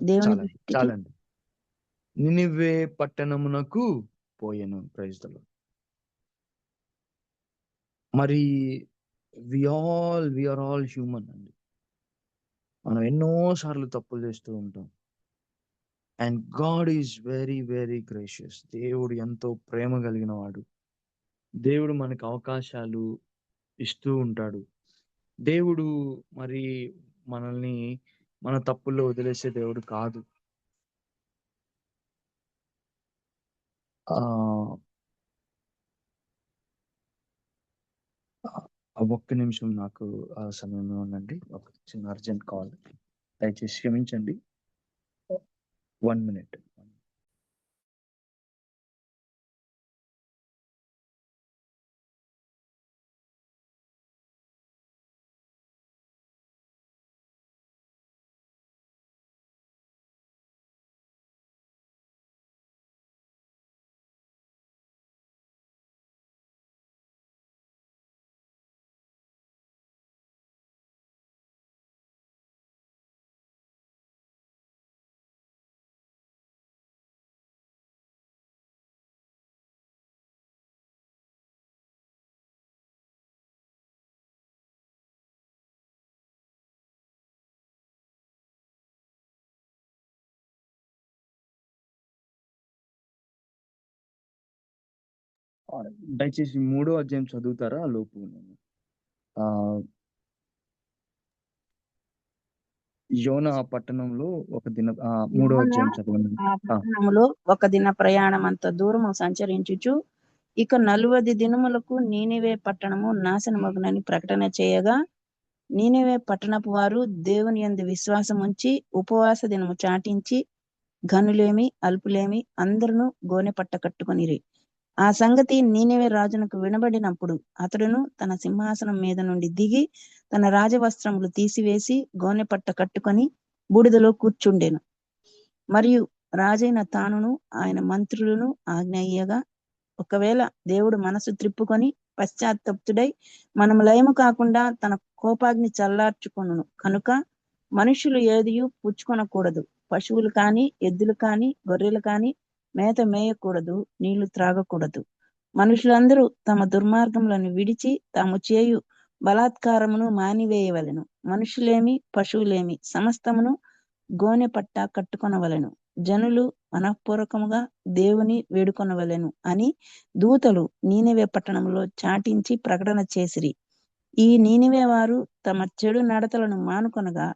Speaker 5: దేవుని దృష్టికి
Speaker 4: చాలండి. నినివే పట్టణమునకు పోయెను. Praise the lord. మరి వి ఆర్ ఆల్ హ్యూమన్ అండి. మనం ఎన్నో సార్లు తప్పులు చేస్తూ ఉంటాం. And God is very very gracious. దేవుడు ఎంతో ప్రేమ కలిగిన వాడు. దేవుడు మనకు అవకాశాలు ఇస్తూ ఉంటాడు. దేవుడు మరి మనల్ని మన తప్పుల్లో వదిలేసే దేవుడు కాదు. ఒక్క నిమిషం నాకు సమయంలో ఉండండి. ఒక చిన్న అర్జెంట్ కాల్, దయచేసి క్షమించండి. 1 minute. దయచేసి 3వ అధ్యాయం చదువుతారా ఆ లోపు నేను ఆ యోనా పట్టణంలో ఒక దిన 3వ
Speaker 5: యోన
Speaker 4: అధ్యాయం చదవండి.
Speaker 5: ఆ పట్టణములో ఒక దిన ప్రయాణమంత దూరము సంచరించుచు ఇక 40 దినములకు నీనివే పట్టణము నాశనమగునని ప్రకటన చేయగా నీనివే పట్టణపు వారు దేవుని యందు విశ్వాసం ఉంచి ఉపవాస దినము చాటించి ఘనులేమి అల్పులేమి అందరును గోనె పట్ట కట్టుకొనిరి. ఆ సంగతి నీనివే రాజునకు వినబడినప్పుడు అతడును తన సింహాసనం మీద నుండి దిగి తన రాజవస్త్రములు తీసివేసి గోనె పట్ట కట్టుకొని బూడిదలో కూర్చుండెను. మరియు రాజైన తానును ఆయన మంత్రులను ఆజ్ఞ ఇయ్యగా ఒకవేళ దేవుడు మనసు త్రిప్పుకొని పశ్చాత్తప్తుడై మనము లయము కాకుండా తన కోపాగ్ని చల్లార్చుకొనును కనుక మనుషులు ఏదియు పుచ్చుకొనకూడదు. పశువులు కాని ఎద్దులు కాని గొర్రెలు కాని మేత మేయకూడదు, నీళ్లు త్రాగకూడదు. మనుషులందరూ తమ దుర్మార్గములను విడిచి తాము చేయు బలాత్కారమును మానివేయవలెను. మనుషులేమి పశువులేమి సమస్తమును గోనె పట్ట కట్టుకొనవలెను. జనులు మనఃపూర్వకముగా దేవుని వేడుకొనవలెను అని దూతలు నీనివే పట్టణంలో చాటించి ప్రకటన చేసిరి. ఈ నీనివే వారు తమ చెడు నడతలను మానుకొనగా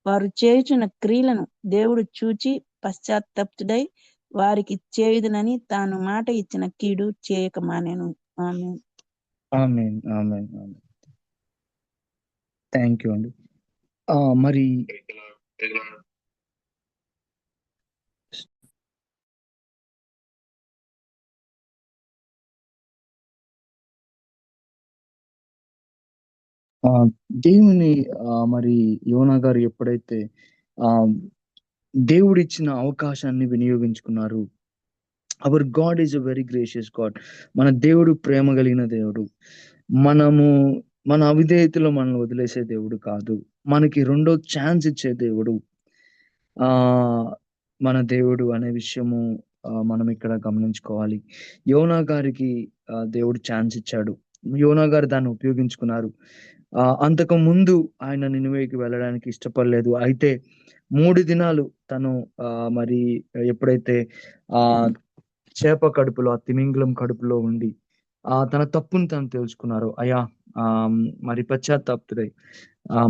Speaker 5: వారు చేయుచున్న క్రియలను దేవుడు చూచి పశ్చాత్తప్తుడై వారికి చేయుదునని తాను మాట ఇచ్చిన కీడు చేయక మానెను. ఆమేన్.
Speaker 4: Amen amen amen. Thank you అండి. మరి దేవుని మరి యోనా గారు ఎప్పుడైతే దేవుడిచ్చిన అవకాశాన్ని వినియోగించుకున్నారు. Hour God is a very gracious God. మన దేవుడు ప్రేమ కలిగిన దేవుడు. మన అవిధేయతలో మనల్ని వదిలేసే దేవుడు కాదు. మనకి రెండో ఛాన్స్ ఇచ్చే దేవుడు మన దేవుడు అనే విషయము మనం ఇక్కడ గమనించుకోవాలి. యోనా గారికి దేవుడు ఛాన్స్ ఇచ్చాడు. యోనా గారు దాన్ని ఉపయోగించుకున్నారు. అంతకు ముందు ఆయన నినివేకి వెళ్ళడానికి ఇష్టపడలేదు. అయితే 3 దినాలు తను మరి ఎప్పుడైతే చేప కడుపులో, తిమింగలం కడుపులో ఉండి తన తప్పును తను తెలుసుకున్నారు. అయ్యా మరి పశ్చాత్తాపుడై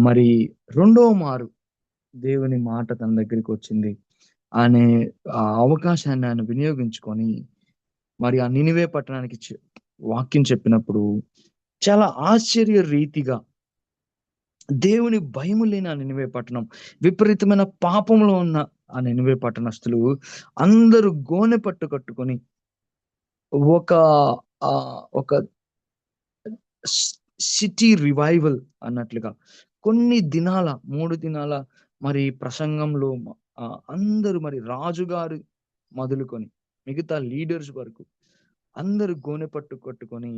Speaker 4: మరి రెండో మారు దేవుని మాట తన దగ్గరికి వచ్చింది అనే అవకాశాన్ని ఆయన వినియోగించుకొని మరి ఆ నినివే పట్టణానికి వాక్యం చెప్పినప్పుడు చాలా ఆశ్చర్య రీతిగా దేవుని భయము లేని ఆ నినివే పట్టణం, విపరీతమైన పాపంలో ఉన్న ఆ నినివే పట్టణస్తులు అందరూ గోనె పట్టు కట్టుకొని ఒక ఒక సిటీ రివైవల్ అన్నట్లుగా కొన్ని దినాల 3 దినాల మరి ప్రసంగంలో అందరూ మరి రాజుగారు మొదలుకొని మిగతా లీడర్స్ వరకు అందరూ గోనె పట్టు కట్టుకొని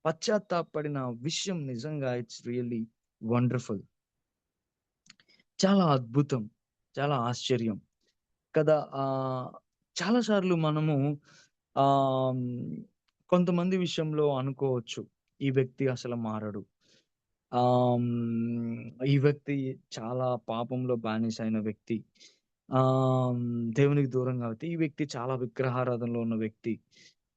Speaker 4: పశ్చాత్తాపడిన విషయం నిజంగా ఇట్స్ రియల్లీ వండర్ఫుల్. చాలా అద్భుతం, చాలా ఆశ్చర్యం కదా. చాలాసార్లు మనము కొంతమంది విషయంలో అనుకోవచ్చు, ఈ వ్యక్తి అసలు మారడు, ఈ వ్యక్తి చాలా పాపంలో బానిస అయిన వ్యక్తి, దేవునికి దూరంగా అవుతాయి, ఈ వ్యక్తి చాలా విగ్రహారాధనలో ఉన్న వ్యక్తి.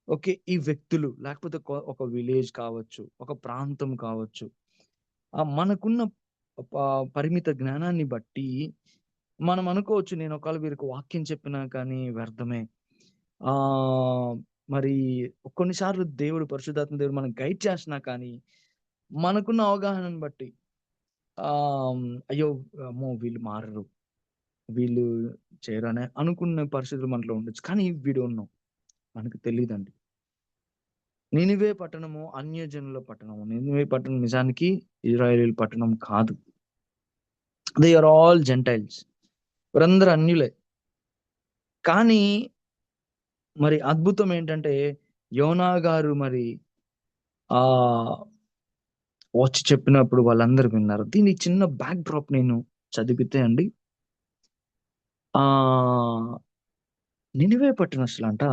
Speaker 4: ఓకే, ఈ వ్యక్తులు లేకపోతే ఒక విలేజ్ కావచ్చు, ఒక ప్రాంతం కావచ్చు, మనకున్న పరిమిత జ్ఞానాన్ని బట్టి మనం అనుకోవచ్చు, నేను ఒకవేళ వీరికి వాక్యం చెప్పినా కానీ వ్యర్థమే. మరి కొన్నిసార్లు దేవుడు, పరిశుద్ధాత్మ దేవుడు మనం గైడ్ చేసినా కానీ మనకున్న అవగాహనను బట్టి అయ్యో అమ్మో వీళ్ళు మారరు, వీళ్ళు చేయరనే అనుకున్న పరిస్థితులు మనలో ఉండొచ్చు. కానీ వీడు ఉన్నాం, మనకు తెలియదండి. నినివే పట్టణము అన్యజనుల పట్టణము. నినివే పట్టణం నిజానికి ఇజ్రాయేలీల పట్టణం కాదు. దే ఆర్ ఆల్ జెంటైల్స్, వీరందరూ అన్యులే. కానీ మరి అద్భుతం ఏంటంటే యోనా గారు మరి వచ్చి చెప్పినప్పుడు వాళ్ళందరూ విన్నారు. దీని చిన్న బ్యాక్ డ్రాప్ నేను చదివితే అండి, నినివే పట్టణస్తులంట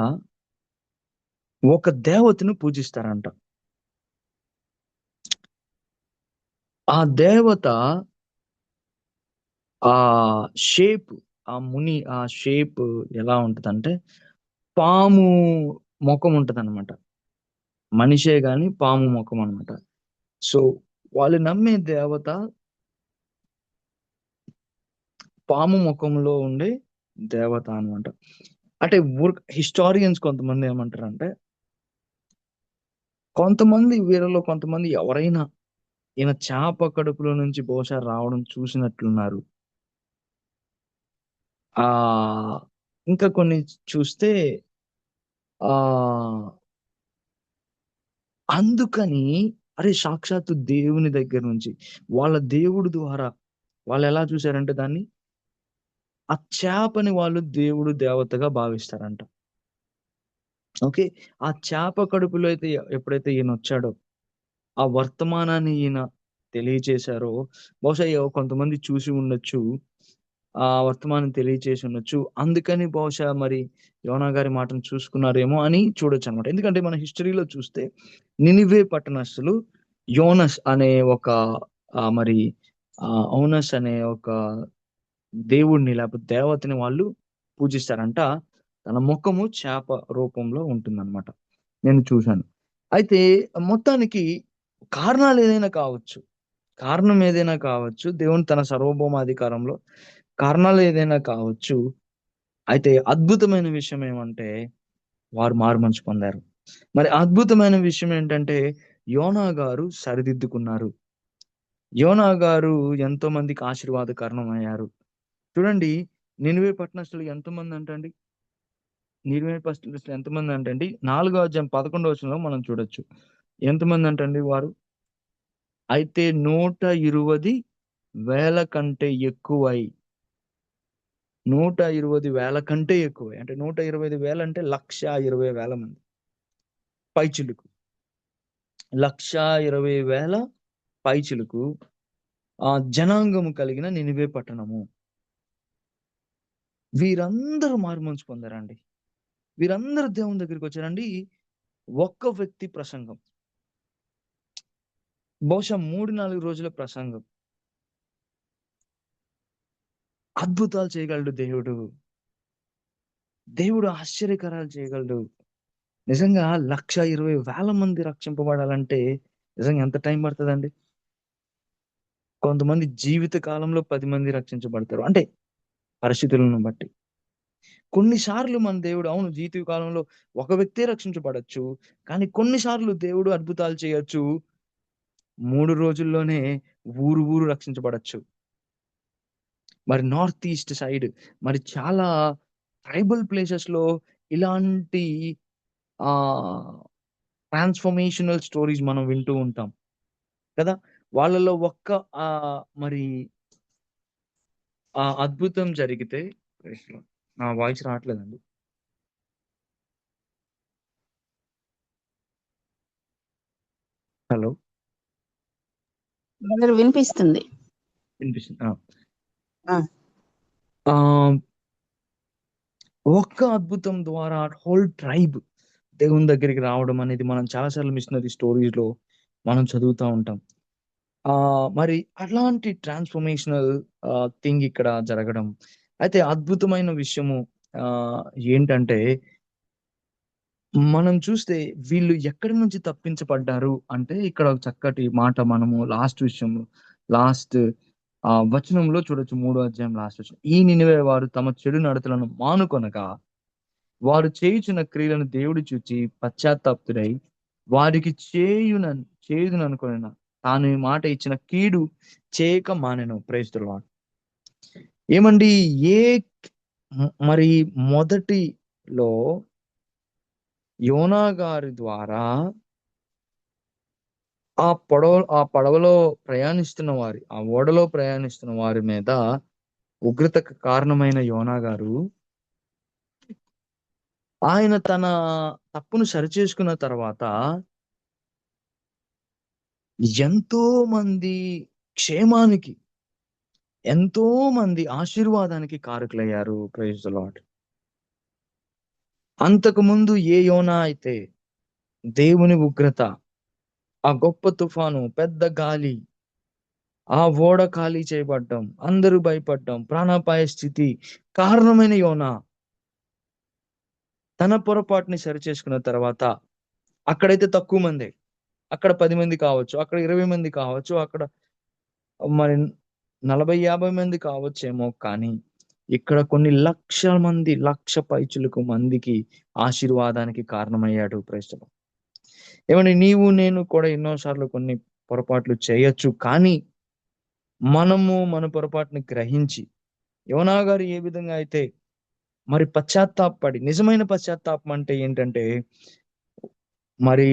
Speaker 4: ఒక దేవతను పూజిస్తారంట. ఆ దేవత షేప్, ఆ షేప్ ఎలా ఉంటదంటే పాము ముఖం ఉంటదన్నమాట. మనిషే గాని పాము ముఖం అన్నమాట. సో వాళ్ళు నమ్మే దేవత పాము ముఖంలో ఉండే దేవత అన్నమాట. అంటే హిస్టారియన్స్ కొంతమంది ఏమంటారంటే, వీళ్ళలో కొంతమంది ఎవరైనా ఈయన చేప కడుపులో నుంచి బహుశా రావడం చూసినట్లున్నారు. ఆ ఇంకా కొన్ని చూస్తే ఆ అందుకని అరే సాక్షాత్తు దేవుని దగ్గర నుంచి వాళ్ళ దేవుడి ద్వారా వాళ్ళు ఎలా చూసారంటే దాన్ని, ఆ చేపని వాళ్ళు దేవుడు దేవతగా భావిస్తారంట. ఓకే. ఆ చేప కడుపులో అయితే ఎప్పుడైతే ఈయన వచ్చాడో, ఆ వర్తమానాన్ని ఈయన తెలియచేశారో, బహుశా కొంతమంది చూసి ఉండొచ్చు. ఆ వర్తమానం తెలియచేసి ఉండొచ్చు. అందుకని బహుశా మరి యోనా గారి మాటను చూసుకున్నారేమో అని చూడొచ్చనమాట. ఎందుకంటే మన హిస్టరీలో చూస్తే నినివే పట్టణస్థులు యోనస్ అనే ఒక మరి ఔనస్ అనే ఒక దేవుడిని లేకపోతే దేవతని వాళ్ళు పూజిస్తారంట. తన ముఖము చేప రూపంలో ఉంటుందన్నమాట. నేను చూశాను. అయితే మొత్తానికి కారణాలు ఏదైనా కావచ్చు. కారణం ఏదైనా కావచ్చు. దేవుని తన సార్వభౌమాధికారంలో కారణాలు ఏదైనా కావచ్చు. అయితే అద్భుతమైన విషయం ఏమంటే వారు మారుమనసు పొందారు. మరి అద్భుతమైన విషయం ఏంటంటే యోనా గారు సరిదిద్దుకున్నారు. యోనా గారు ఎంతో మందికి ఆశీర్వాదకరణం అయ్యారు. చూడండి, నినివే పట్టణస్థులు ఎంతమంది అంటండి? నినివే పట్టణస్థులు ఎంతమంది అంటండి? 4వ అధ్యాయం 11వ వచనంలో మనం చూడొచ్చు. ఎంతమంది అంటండి వారు? అయితే 120,000 కంటే ఎక్కువై 120,000 కంటే ఎక్కువై అంటే 125,000 అంటే 1,20,000 మంది పైచిలుకు. 1,20,000 పైచిలుకు జనాంగము కలిగిన నినివే పట్టణము. వీరందరూ మారుమనసు పొందారండి. వీరందరూ దేవుని దగ్గరికి వచ్చారండి. ఒక్క వ్యక్తి ప్రసంగం, బహుశా 3-4 రోజుల ప్రసంగం అద్భుతాలు చేయగలడు దేవుడు. దేవుడు ఆశ్చర్యకరాలు చేయగలడు. నిజంగా 1,20,000 మంది రక్షింపబడాలంటే నిజంగా ఎంత టైం పడుతుందండి? కొంతమంది జీవిత కాలంలో 10 మంది రక్షించబడతారు. అంటే పరిస్థితులను బట్టి. కొన్నిసార్లు మన దేవుడు అవును జీవిత కాలంలో ఒక వ్యక్తే రక్షించబడొచ్చు. కానీ కొన్నిసార్లు దేవుడు అద్భుతాలు చేయొచ్చు. 3 రోజుల్లోనే ఊరు రక్షించబడొచ్చు. మరి నార్త్ ఈస్ట్ సైడ్ మరి చాలా ట్రైబల్ ప్లేసెస్‌లో ఇలాంటి ట్రాన్స్‌ఫర్మేషనల్ స్టోరీస్ మనం వింటూ ఉంటాం కదా! వాళ్ళలో ఒక్క మరి అద్భుతం జరిగితే నా వాయిస్ రావట్లేదండి. హలో!
Speaker 5: బ్రదర్ వినిపిస్తుంది.
Speaker 4: వినిపిస్తుంది.
Speaker 5: ఆ.
Speaker 4: ఒక్క అద్భుతం ద్వారా హోల్ ట్రైబ్ దేవుని దగ్గరికి రావడం అనేది మనం చాలా సార్లు మిషనరీ స్టోరీస్‌లో మనం చదువుతా ఉంటాం. మరి అట్లాంటి ట్రాన్స్‌ఫర్మేషనల్ థింగ్ ఇక్కడ జరగడం. అయితే అద్భుతమైన విషయము ఆహ్, ఏంటంటే మనం చూస్తే వీళ్ళు ఎక్కడి నుంచి తప్పించబడ్డారు అంటే ఇక్కడ ఒక చక్కటి మాట మనము లాస్ట్ వచనంలో చూడొచ్చు. 3వ అధ్యాయం లాస్ట్ వచనం. ఈ నినివే వారు తమ చెడు నడతలను మానుకొనగా వారు చేయుచున్న క్రియలను దేవుడు చూచి పశ్చాత్తాపుడై వారికి చేయుదుననుకొనిన తాను ఈ మాట ఇచ్చిన కీడు చేయక మానెను. Praise the lord. ఏమండి మరి మొదటిలో యోనా గారి ద్వారా ఆ పడవలో ప్రయాణిస్తున్న వారి ఆ ఓడలో ప్రయాణిస్తున్న వారి మీద ఉగ్రతకు కారణమైన యోనా గారు ఆయన తన తప్పును సరిచేసుకున్న తర్వాత ఎంతో మంది క్షేమానికి, ఎంతో మంది ఆశీర్వాదానికి కారకులయ్యారు. Praise the lord. అంతకుముందు ఏ యోనా అయితే దేవుని ఉగ్రత, ఆ గొప్ప తుఫాను, పెద్ద గాలి, ఆ ఓడ ఖాళీ చేయబడ్డం, అందరూ భయపడ్డం, ప్రాణాపాయ స్థితి కారణమైన యోనా తన పొరపాటుని సరిచేసుకున్న తర్వాత అక్కడైతే తక్కువ మంది, అక్కడ 10 మంది కావచ్చు, అక్కడ 20 మంది కావచ్చు, అక్కడ మరి 40-50 మంది కావచ్చేమో. కానీ ఇక్కడ కొన్ని లక్షల మంది, లక్ష పైచులకు మందికి ఆశీర్వాదానికి కారణమయ్యాడు. ప్రజలు ఏమండి, నీవు నేను కూడా ఎన్నోసార్లు కొన్ని పొరపాట్లు చేయొచ్చు. కానీ మనము మన పొరపాటుని గ్రహించి, యోనా గారు ఏ విధంగా అయితే మరి పశ్చాత్తాపడి, నిజమైన పశ్చాత్తాపం అంటే ఏంటంటే మరి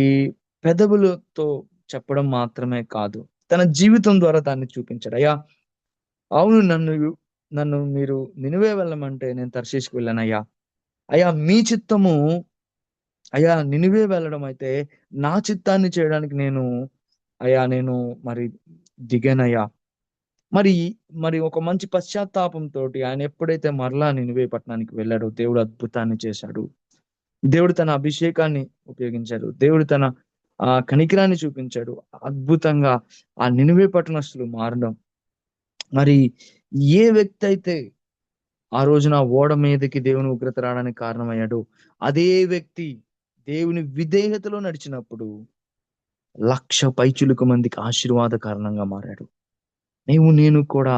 Speaker 4: పెదవులతో చెప్పడం మాత్రమే కాదు, తన జీవితం ద్వారా దాన్ని చూపించాడు. అయ్యా అవును, నన్ను మీరు నినివే వెళ్ళమంటే నేను తర్షీషుకు వెళ్ళానయ్యా. అయ్యా మీ చిత్తము అయ్యా నినివే వెళ్ళడం అయితే, నా చిత్తాన్ని చేయడానికి నేను మరి దిగానయ్యా. మరి మరి ఒక మంచి పశ్చాత్తాపంతో ఆయన ఎప్పుడైతే మరలా నినివే పట్టణానికి వెళ్ళాడో, దేవుడు అద్భుతాన్ని చేశాడు. దేవుడు తన అభిషేకాన్ని ఉపయోగించాడు. దేవుడు తన కనికరాన్ని చూపించాడు. అద్భుతంగా ఆ నినివే పట్టణస్తులు మారడం. మరి ఏ వ్యక్తి అయితే ఆ రోజున ఓడ మీదకి దేవుని ఉగ్రత రావడానికి కారణమయ్యాడు, అదే వ్యక్తి దేవుని విధేయతలో నడిచినప్పుడు లక్ష పైచులకు మందికి ఆశీర్వాద కారణంగా మారాడు. నీవు నేను కూడా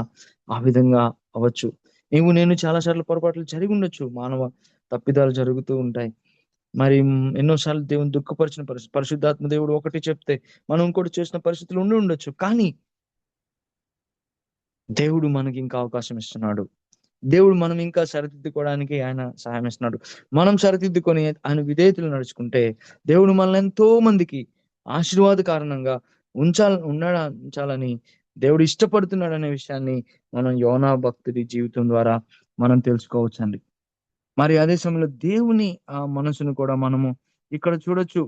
Speaker 4: ఆ విధంగా అవ్వచ్చు. నీవు నేను చాలాసార్లు పొరపాట్లు జరిగి ఉండొచ్చు. మానవ తప్పిదాలు జరుగుతూ ఉంటాయి. మరి ఎన్నోసార్లు దేవుని దుఃఖపరిచిన పరిశుద్ధాత్మ దేవుడు ఒకటి చెప్తే మనం ఇంకోటి చేసిన పరిస్థితులు ఉండి ఉండొచ్చు. కానీ దేవుడు మనకి ఇంకా అవకాశం ఇస్తున్నాడు. దేవుడు మనం ఇంకా సరిదిద్దుకోవడానికి ఆయన సహాయం ఇస్తున్నాడు. మనం సరిదిద్దుకొని ఆయన విధేయతలు నడుచుకుంటే దేవుడు మనల్ని ఎంతో మందికి ఆశీర్వాద కారణంగా ఉంచాలని దేవుడు ఇష్టపడుతున్నాడు అనే విషయాన్ని మనం యోనా భక్తుడి జీవితం ద్వారా మనం తెలుసుకోవచ్చండి. మరి అదే సమయంలో దేవుని ఆ మనసును కూడా మనము ఇక్కడ చూడొచ్చు.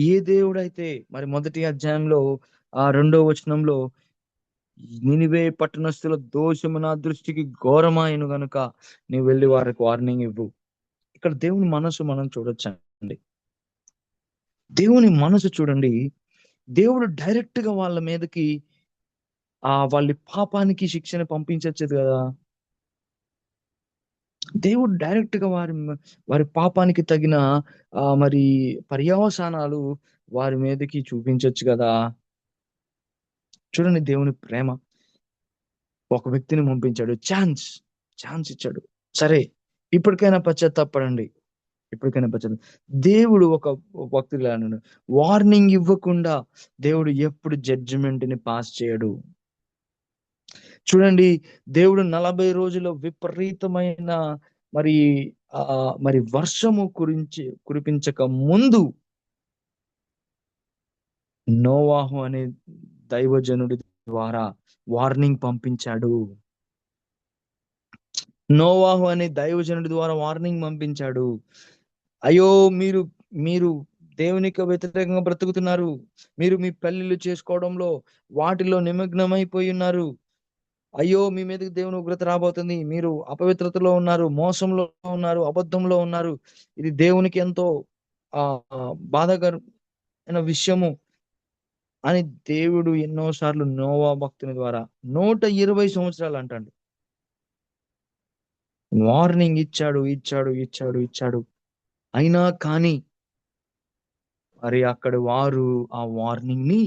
Speaker 4: ఏ దేవుడైతే మరి 1వ అధ్యాయంలో 2వ వచనంలో నినివే పట్టణస్థుల దోషము నా దృష్టికి ఘోరమాయను గనుక నీవు వెళ్ళి వారికి వార్నింగ్ ఇవ్వు. ఇక్కడ దేవుని మనసు మనం చూడొచ్చండి. దేవుని మనసు చూడండి. దేవుడు డైరెక్ట్ గా వాళ్ళ మీదకి వాళ్ళ పాపానికి శిక్షణ పంపించచ్చు కదా. దేవుడు డైరెక్ట్ గా వారి పాపానికి తగిన మరి పర్యవసానాలు వారి మీదకి చూపించవచ్చు కదా. చూడండి దేవుని ప్రేమ. ఒక వ్యక్తిని పంపించాడు, ఛాన్స్ ఇచ్చాడు. సరే, ఇప్పటికైనా పశ్చాత్తాపడండి. దేవుడు ఒక భక్తుడు వార్నింగ్ ఇవ్వకుండా దేవుడు ఎప్పుడు జడ్జిమెంట్ ని పాస్ చేయడు. చూడండి, దేవుడు 40 రోజుల విపరీతమైన మరి వర్షము కురిపించక ముందు నోవాహు అనే దైవజనుడి ద్వారా వార్నింగ్ పంపించాడు. అయ్యో, మీరు దేవునికి వ్యతిరేకంగా బ్రతుకుతున్నారు. మీరు మీ పెళ్లిళ్ళు చేసుకోవడంలో వాటిలో నిమగ్నమైపోయి ఉన్నారు. అయ్యో, మీ మీదకి దేవుని ఉగ్రత రాబోతుంది. మీరు అపవిత్రతలో ఉన్నారు, మోసంలో ఉన్నారు, అబద్ధంలో ఉన్నారు. ఇది దేవునికి ఎంతో బాధాకరమైన విషయము అని దేవుడు ఎన్నోసార్లు నోవా భక్తుని ద్వారా 120 సంవత్సరాలు అంటండి వార్నింగ్ ఇచ్చాడు. అయినా కానీ మరి అక్కడ వారు ఆ వార్నింగ్ ని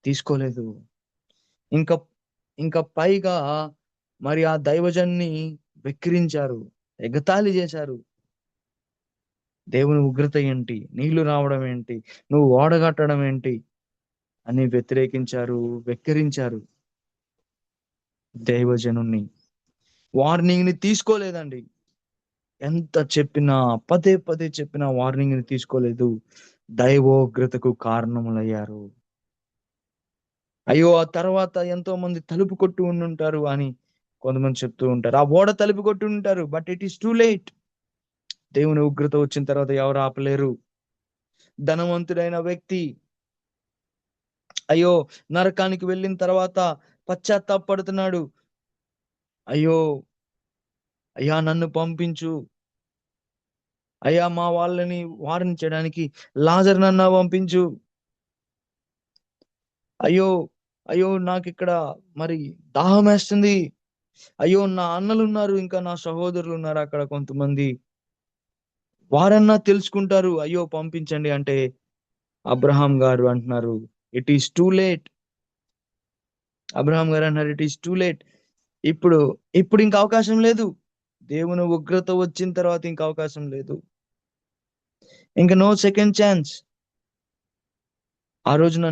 Speaker 4: తీసుకోలేదు. ఇంకా పైగా మరి ఆ దైవజన్ని వెక్కిరించారు, ఎగతాళి చేశారు. దేవుని ఉగ్రత ఏంటి, నీళ్లు రావడం ఏంటి, నువ్వు ఓడగట్టడం ఏంటి అని వ్యతిరేకించారు, వెక్కిరించారు. దైవజనుణ్ణి వార్నింగ్ ని తీసుకోలేదండి. ఎంత చెప్పినా, పదే చెప్పినా వార్నింగ్ ని తీసుకోలేదు. దైవోగ్రతకు కారణములయ్యారు. అయ్యో, ఆ తర్వాత ఎంతో మంది తలుపు కొట్టి ఉండుంటారు అని కొంతమంది చెప్తూ ఉంటారు. ఆ ఓడ తలుపు కొట్టి ఉంటారు, but it is too late. దేవుని ఉగ్రత వచ్చిన తర్వాత ఎవరు ఆపలేరు. ధనవంతుడైన వ్యక్తి అయ్యో నరకానికి వెళ్ళిన తర్వాత పశ్చాత్తాపడుతున్నాడు. అయ్యా నన్ను పంపించు, అయ్యా మా వాళ్ళని వారించడానికి లాజరునన్నా పంపించు. అయ్యో నాకు ఇక్కడ మరి దాహం వేస్తుంది. అయ్యో, నా అన్నలు ఉన్నారు, ఇంకా నా సహోదరులు ఉన్నారు అక్కడ కొంతమంది. వారన్నా తెలుసుకుంటారు, అయ్యో పంపించండి అంటే అబ్రహాం గారు అంటున్నారు it is too late. Abraham గారు అంటున్నారు ఇట్ ఈస్ టూ లేట్. ఇప్పుడు ఇప్పుడు ఇంకా అవకాశం లేదు. దేవుని ఉగ్రత వచ్చిన తర్వాత ఇంకా అవకాశం లేదు, ఇంకా నో సెకండ్ ఛాన్స్. ఆ రోజున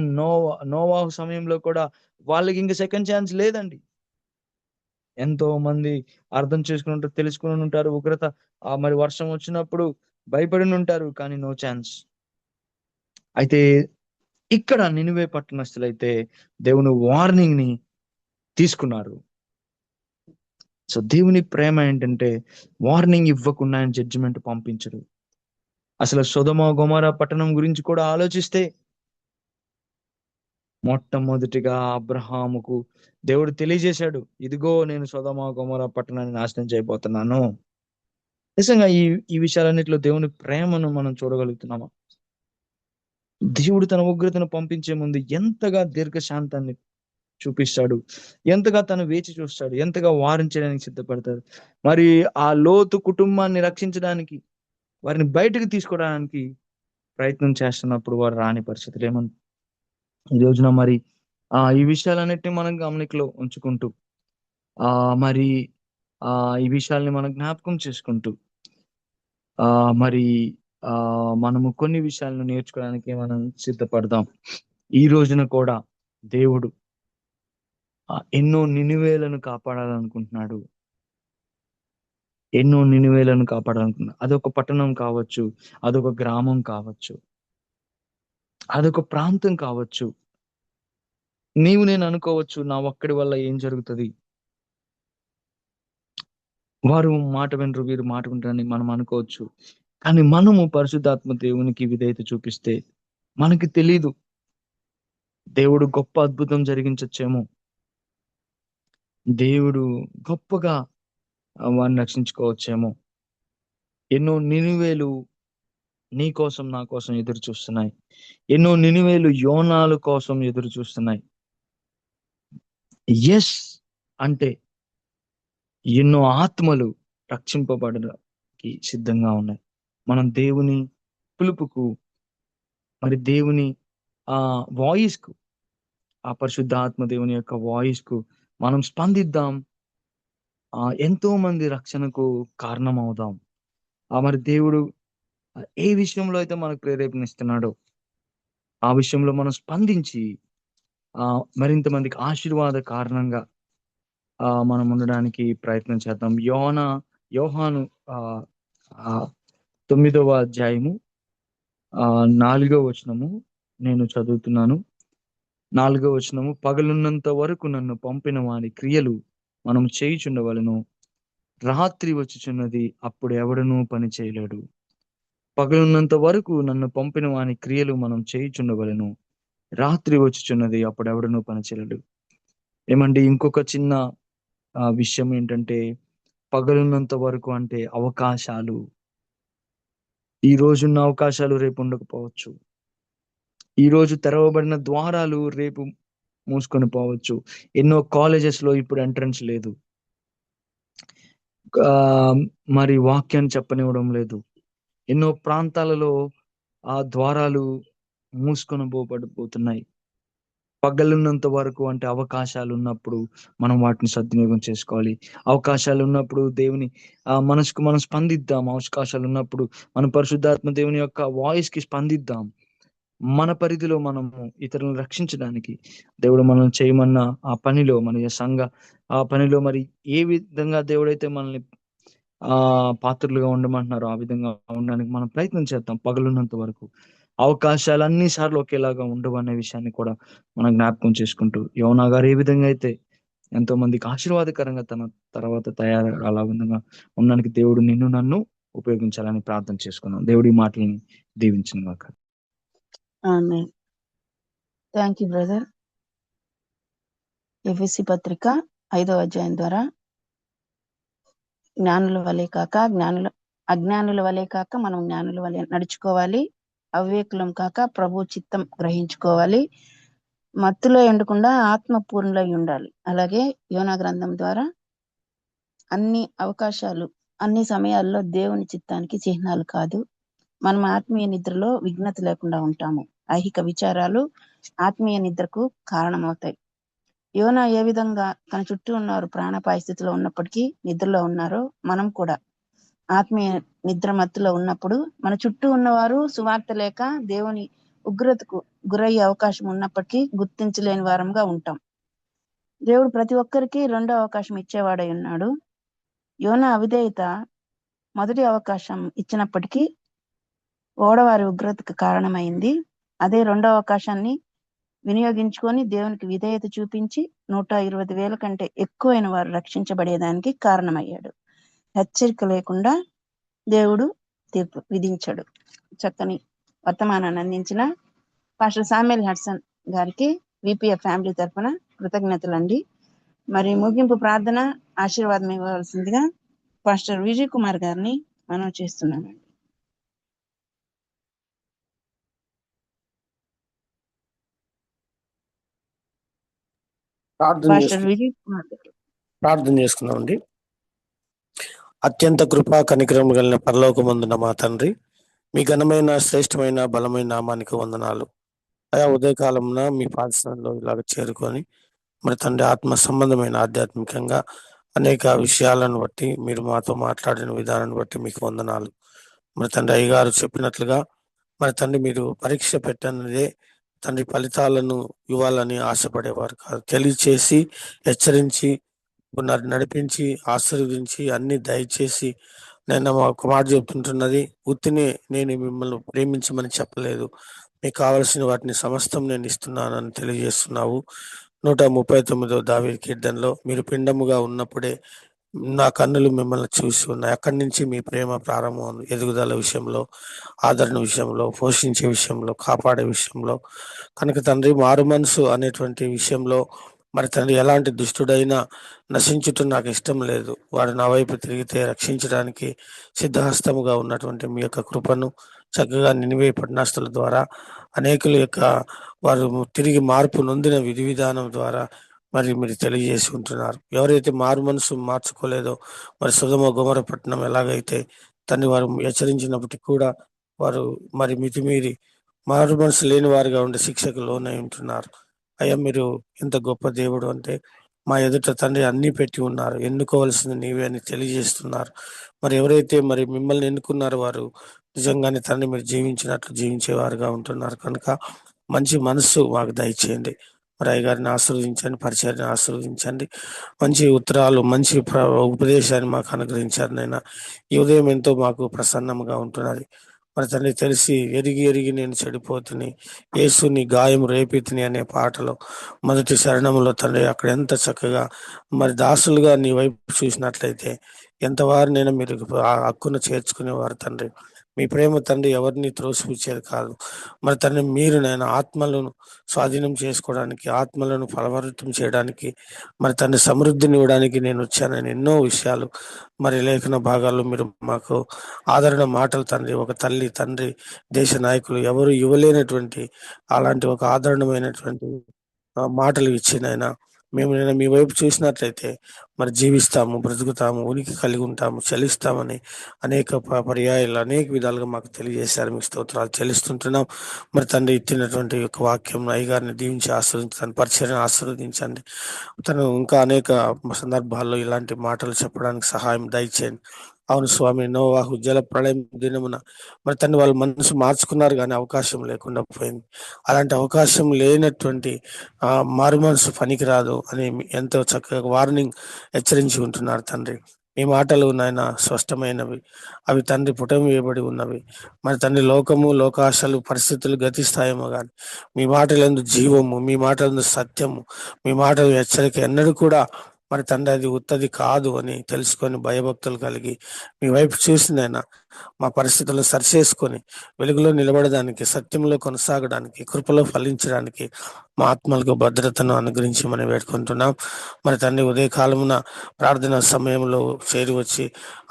Speaker 4: నోవాహు సమయంలో కూడా వాళ్ళకి ఇంకా సెకండ్ ఛాన్స్ లేదండి. ఎంతో మంది అర్థం చేసుకుని ఉంటారు, తెలుసుకుని ఉంటారు ఉగ్రత, మరి వర్షం వచ్చినప్పుడు భయపడి ఉంటారు, కానీ నో ఛాన్స్. అయితే ఇక్కడ నినివే పట్టణస్థులైతే దేవుని వార్నింగ్ ని తీసుకున్నారు. సో దేవుని ప్రేమ ఏంటంటే వార్నింగ్ ఇవ్వకుండా ఆయన జడ్జిమెంట్ పంపించడు. అసలు సొదొమ గొమొర్రా పట్టణం గురించి కూడా ఆలోచిస్తే మొట్టమొదటిగా అబ్రహాముకు దేవుడు తెలియజేశాడు, ఇదిగో నేను సొదొమ గొమొర్రా పట్టణాన్ని నాశనం చేయబోతున్నాను. నిజంగా ఈ విషయాలన్నిటిలో దేవుని ప్రేమను మనం చూడగలుగుతున్నామా? దేవుడు తన ఉగ్రతను పంపించే ముందు ఎంతగా దీర్ఘశాంతాన్ని చూపిస్తాడు, ఎంతగా తను వేచి చూస్తాడు, ఎంతగా వారించడానికి సిద్ధపడతాడు. మరి ఆ లోతు కుటుంబాన్ని రక్షించడానికి, వారిని బయటకు తీసుకోవడానికి ప్రయత్నం చేస్తున్నప్పుడు వారు రాని పరిస్థితులు ఏమన్నా ఈ రోజున మరి ఈ విషయాలన్నిటిని మనం గమనికలో ఉంచుకుంటూ మరి ఈ విషయాల్ని మనం జ్ఞాపకం చేసుకుంటూ మరి మనము కొన్ని విషయాలను నేర్చుకోవడానికి మనం సిద్ధపడదాం. ఈ రోజున కూడా దేవుడు ఎన్నో నినివేలను కాపాడాలనుకుంటున్నాడు. ఎన్నో నినివేలను కాపాడాలనుకుంటున్నాడు. అదొక పట్టణం కావచ్చు, అదొక గ్రామం కావచ్చు, అదొక ప్రాంతం కావచ్చు. నీవు నేను అనుకోవచ్చు, నా ఒక్కడి వల్ల ఏం జరుగుతుంది, వారు మాట వినరు, వీరు మాట వినరని మనం అనుకోవచ్చు. కానీ మనము పరిశుద్ధాత్మ దేవునికి విధేయత చూపిస్తే మనకి తెలీదు, దేవుడు గొప్ప అద్భుతం జరిగించచ్చేమో, దేవుడు గొప్పగా వారిని రక్షించుకోవచ్చేమో. ఎన్నో నినివేలు నీ కోసం నా కోసం ఎదురు చూస్తున్నాయి. ఎన్నో నినివేలు యోనాల కోసం ఎదురు చూస్తున్నాయి. ఎస్ అంటే ఎన్నో ఆత్మలు రక్షింపబడడానికి సిద్ధంగా ఉన్నాయి. మనం దేవుని పిలుపుకు, మరి దేవుని వాయిస్ కు, ఆ పరిశుద్ధ ఆత్మ దేవుని యొక్క వాయిస్ కు మనం స్పందిద్దాం. ఎంతో మంది రక్షణకు కారణం అవుదాం. మరి దేవుడు ఏ విషయంలో అయితే మనకు ప్రేరేపణిస్తున్నాడో ఆ విషయంలో మనం స్పందించి మరింత మందికి ఆశీర్వాద కారణంగా మనం ఉండడానికి ప్రయత్నం చేద్దాం. యోహాను 9వ అధ్యాయము 4వ వచనము నేను చదువుతున్నాను. 4వ వచనము, పగలున్నంత వరకు నన్ను పంపిన వాని క్రియలు మనం చేయుచుండవలను, రాత్రి వచ్చుచున్నది, అప్పుడు ఎవడనూ పని చేయలేడు. పగలున్నంత వరకు నన్ను పంపిన వాని క్రియలు మనం చేయుచుండవలను, రాత్రి వచ్చుచున్నది, అప్పుడు ఎవడనూ పని చేయలేడు. ఏమండి, ఇంకొక చిన్న విషయం ఏంటంటే, పగలున్నంత వరకు అంటే అవకాశాలు. ఈ రోజున్న అవకాశాలు రేపు ఉండకపోవచ్చు. ఈ రోజు తెరవబడిన ద్వారాలు రేపు మూసుకొని పోవచ్చు. ఎన్నో కాలేజెస్ లో ఇప్పుడు ఎంట్రన్స్ లేదు, మరి వాక్యాన్ని చెప్పనివ్వడం లేదు. ఎన్నో ప్రాంతాలలో ఆ ద్వారాలు మూసుకొని పోబడిపోతున్నాయి. పగలున్నంత వరకు అంటే అవకాశాలు ఉన్నప్పుడు మనం వాటిని సద్వినియోగం చేసుకోవాలి. అవకాశాలు ఉన్నప్పుడు దేవుని మనసుకు మనం స్పందిద్దాం. అవకాశాలు ఉన్నప్పుడు మన పరిశుద్ధాత్మ దేవుని యొక్క వాయిస్ కి స్పందిద్దాం. మన పరిధిలో మనము ఇతరులను రక్షించడానికి దేవుడు మనం చేయమన్న ఆ పనిలో, మన సంఘ ఆ పనిలో మరి ఏ విధంగా దేవుడైతే మనల్ని పాత్రలుగా ఉండమంటున్నారో ఆ విధంగా ఉండడానికి మనం ప్రయత్నం చేద్దాం. పగలున్నంత వరకు అవకాశాలు అన్నిసార్లు ఒకేలాగా ఉండవు అనే విషయాన్ని కూడా మనం జ్ఞాపకం చేసుకుంటూ, యోనా గారు ఏ విధంగా అయితే ఎంతో మందికి ఆశీర్వాదకరంగా తన తర్వాత అలా విధంగా ఉండడానికి దేవుడు నిన్ను నన్ను ఉపయోగించాలని ప్రార్థన చేసుకున్నాం. దేవుడి మాటలని దీవించిన గాక.
Speaker 5: ఆమేన్. Thank you brother. ఎఫెసీ పత్రిక 5వ అధ్యాయం ద్వారా జ్ఞానుల వలె కాక అజ్ఞానుల వలె కాక మనం జ్ఞానుల వలె నడుచుకోవాలి. అవివేకులం కాక ప్రభు చిత్తం గ్రహించుకోవాలి. మత్తులో ఎండకుండా ఆత్మపూర్ణులై ఉండాలి. అలాగే యోనా గ్రంథం ద్వారా అన్ని అవకాశాలు అన్ని సమయాల్లో దేవుని చిత్తానికి చిహ్నాలు కాదు. మనం ఆత్మీయ నిద్రలో విఘ్నత లేకుండా ఉంటాము. ఐహిక విచారాలు ఆత్మీయ నిద్రకు కారణమవుతాయి. యోనా ఏ విధంగా తన చుట్టూ ఉన్నవారు ప్రాణాపాయ స్థితిలో ఉన్నప్పటికీ నిద్రలో ఉన్నారో మనం కూడా ఆత్మీయ నిద్ర మత్తులో ఉన్నప్పుడు మన చుట్టూ ఉన్నవారు సువార్త లేక దేవుని ఉగ్రతకు గురయ్యే అవకాశం ఉన్నప్పటికీ గుర్తించలేని వారంగా ఉంటాం. దేవుడు ప్రతి ఒక్కరికి రెండో అవకాశం ఇచ్చేవాడై ఉన్నాడు. యోనా అవిధేయత మొదటి అవకాశం ఇచ్చినప్పటికీ ఓడవారి ఉగ్రతకు కారణమైంది. అదే రెండో అవకాశాన్ని వినియోగించుకొని దేవునికి విధేయత చూపించి 120,000 కంటే ఎక్కువైన వారు రక్షించబడేదానికి కారణమయ్యాడు. హెచ్చరిక లేకుండా దేవుడు తీర్పు విధించాడు. చక్కని వర్తమానాన్ని అందించిన పాస్టర్ శామ్యూల్ హడ్సన్ గారికి విపిఎఫ్ ఫ్యామిలీ తరఫున కృతజ్ఞతలండి. మరి ముగింపు ప్రార్థన ఆశీర్వాదం ఇవ్వవలసిందిగా పాస్టర్ విజయ్ కుమార్ గారిని మనం చేస్తున్నామండి.
Speaker 6: ప్రార్థన చేసుకున్నామండి. అత్యంత కృపా కనికరం కలిగిన పరలోకమందున మా తండ్రి, మీ ఘనమైన శ్రేష్టమైన బలమైన నామానికి వందనాలు. ఆయా ఉదయకాలంలో మీ పాఠశాలలో ఇలాగ చేరుకొని మరి తండ్రి ఆత్మ సంబంధమైన ఆధ్యాత్మికంగా అనేక విషయాలను బట్టి మీరు మాతో మాట్లాడిన విధానాన్ని బట్టి మీకు వందనాలు. మరి తండ్రి అయ్యగారు చెప్పినట్లుగా మరి తండ్రి మీరు పరీక్ష పెట్టనిదే తండ్రి ఫలితాలను ఇవ్వాలని ఆశపడేవారు కాదు. తెలియచేసి హెచ్చరించి నడిపించి ఆశీర్వదించి అన్ని దయచేసి నేను ఒక మాట చెప్తుంటున్నది, ఉత్తినే నేను మిమ్మల్ని ప్రేమించమని చెప్పలేదు, మీకు కావలసిన వాటిని సమస్తం నేను ఇస్తున్నానని తెలియజేస్తున్నావు. 139వ దావీదు కీర్తనలో మీరు పిండముగా ఉన్నప్పుడే నా కన్నులు మిమ్మల్ని చూసి ఉన్నాయి. అక్కడి నుంచి మీ ప్రేమ ప్రారంభం. ఎదుగుదల విషయంలో, ఆదరణ విషయంలో, పోషించే విషయంలో, కాపాడే విషయంలో. కనుక తండ్రి మారు మనసు అనేటువంటి విషయంలో మరి తండ్రి ఎలాంటి దుష్టుడైనా నశించుట నాకు ఇష్టం లేదు, వాడు నా వైపు తిరిగితే రక్షించడానికి సిద్ధహస్తముగా ఉన్నటువంటి మీ యొక్క కృపను చక్కగా నినివే పట్టణస్థుల ద్వారా అనేకుల యొక్క వారు తిరిగి మార్పు నొందిన విధి విధానం ద్వారా మరి మీరు తెలియజేసి ఉంటున్నారు. ఎవరైతే మారు మనసు మార్చుకోలేదో మరి సొదొమ గొమొర్రా పట్టణం ఎలాగైతే తన్ని వారు హెచ్చరించినప్పటికీ కూడా వారు మరి మితిమీరి మారు మనసు లేని వారిగా ఉండే శిక్షకు లోనై ఉంటున్నారు. అయ్యా మీరు ఎంత గొప్ప దేవుడు అంటే మా ఎదుట తండ్రి అన్నీ పెట్టి ఉన్నారు, ఎన్నుకోవాల్సింది నీవే అని తెలియజేస్తున్నారు. మరి ఎవరైతే మరి మిమ్మల్ని ఎన్నుకున్నారో వారు నిజంగానే తండ్రి మీరు జీవించినట్లు జీవించేవారుగా ఉంటున్నారు. కనుక మంచి మనస్సు మాకు దయచేయండి. మరి అయ్యగారిని ఆశీర్వదించండి, పరిచయాన్ని ఆశీర్వదించండి, మంచి ఉత్తరాలు మంచి ఉపదేశాన్ని మాకు అనుగ్రహించారు. నైనా ఈ ఉదయం ఎంతో మాకు ప్రసన్నంగా ఉంటున్నది. మరి తండ్రి తెలిసి ఎరిగి నేను చెడిపోతుని, యేసు నీ గాయం రేపితిని అనే పాటలో మొదటి శరణంలో తండ్రి అక్కడ ఎంత చక్కగా మరి దాసులుగా నీ వైపు చూసినట్లయితే ఎంతవారు నేను మీరు ఆ హక్కును చేర్చుకునేవారు తండ్రి. మీ ప్రేమ తండ్రి ఎవరిని త్రోసిపుచ్చేది కాదు. మరి తండ్రి మీరు నేను ఆత్మలను స్వాధీనం చేసుకోవడానికి, ఆత్మలను ఫలభరితం చేయడానికి, మరి తండ్రి సమృద్ధిని ఇవ్వడానికి నేను వచ్చానని ఎన్నో విషయాలు మరి లేఖన భాగాల్లో మీరు మాకు ఆదరణ మాటలు తండ్రి, ఒక తల్లి తండ్రి దేశ నాయకులు ఎవరు ఇవ్వలేనటువంటి అలాంటి ఒక ఆదరణమైనటువంటి మాటలు ఇచ్చినైనా మేము నేను మీ వైపు చూసినట్లయితే మరి జీవిస్తాము, బ్రతుకుతాము, ఉనికి కలిగి ఉంటాము, చలిస్తామని అనేక పర్యాయాలు అనేక విధాలుగా మాకు తెలియజేశారు. మీకు స్తోత్రాలు చెల్లిస్తుంటున్నాం. మరి తండ్రి ఇచ్చినటువంటి యొక్క వాక్యం అయ్యగారిని దీవించి ఆశీర్వదించండి, పరిచయాన్ని ఆశీర్వదించండి. తను ఇంకా అనేక సందర్భాల్లో ఇలాంటి మాటలు చెప్పడానికి సహాయం దయచేయండి. అవును స్వామి, నోవాహు జల ప్రళయం దినమున మరి తను వాళ్ళ మనసు మార్చుకున్నారు కానీ అవకాశం లేకుండా పోయింది. అలాంటి అవకాశం లేనటువంటి మారు మనసు పనికిరాదు అని ఎంతో చక్కగా వార్నింగ్ హెచ్చరించి ఉంటున్నారు తండ్రి. మీ మాటలు నాయన స్పష్టమైనవి, అవి తండ్రి పుటం వేయబడి ఉన్నవి. మరి తండ్రి లోకము లోకాశలు పరిస్థితులు గతిస్తాయేమో కానీ మీ మాటలందు జీవము, మీ మాటలందు సత్యము, మీ మాటలు హెచ్చరిక ఎన్నడూ కూడా మరి తండ్రి అది ఉత్తది కాదు అని తెలుసుకొని భయభక్తులు కలిగి మీ వైపు చూసిందైనా మా పరిస్థితులను సరిచేసుకొని వెలుగులో నిలబడడానికి, సత్యంలో కొనసాగడానికి, కృపలో ఫలించడానికి మా ఆత్మలకు భద్రతను అనుగ్రహించి మనం వేడుకుంటున్నాం. మరి తండ్రి ఉదయకాలమున ప్రార్థన సమయంలో చేరి వచ్చి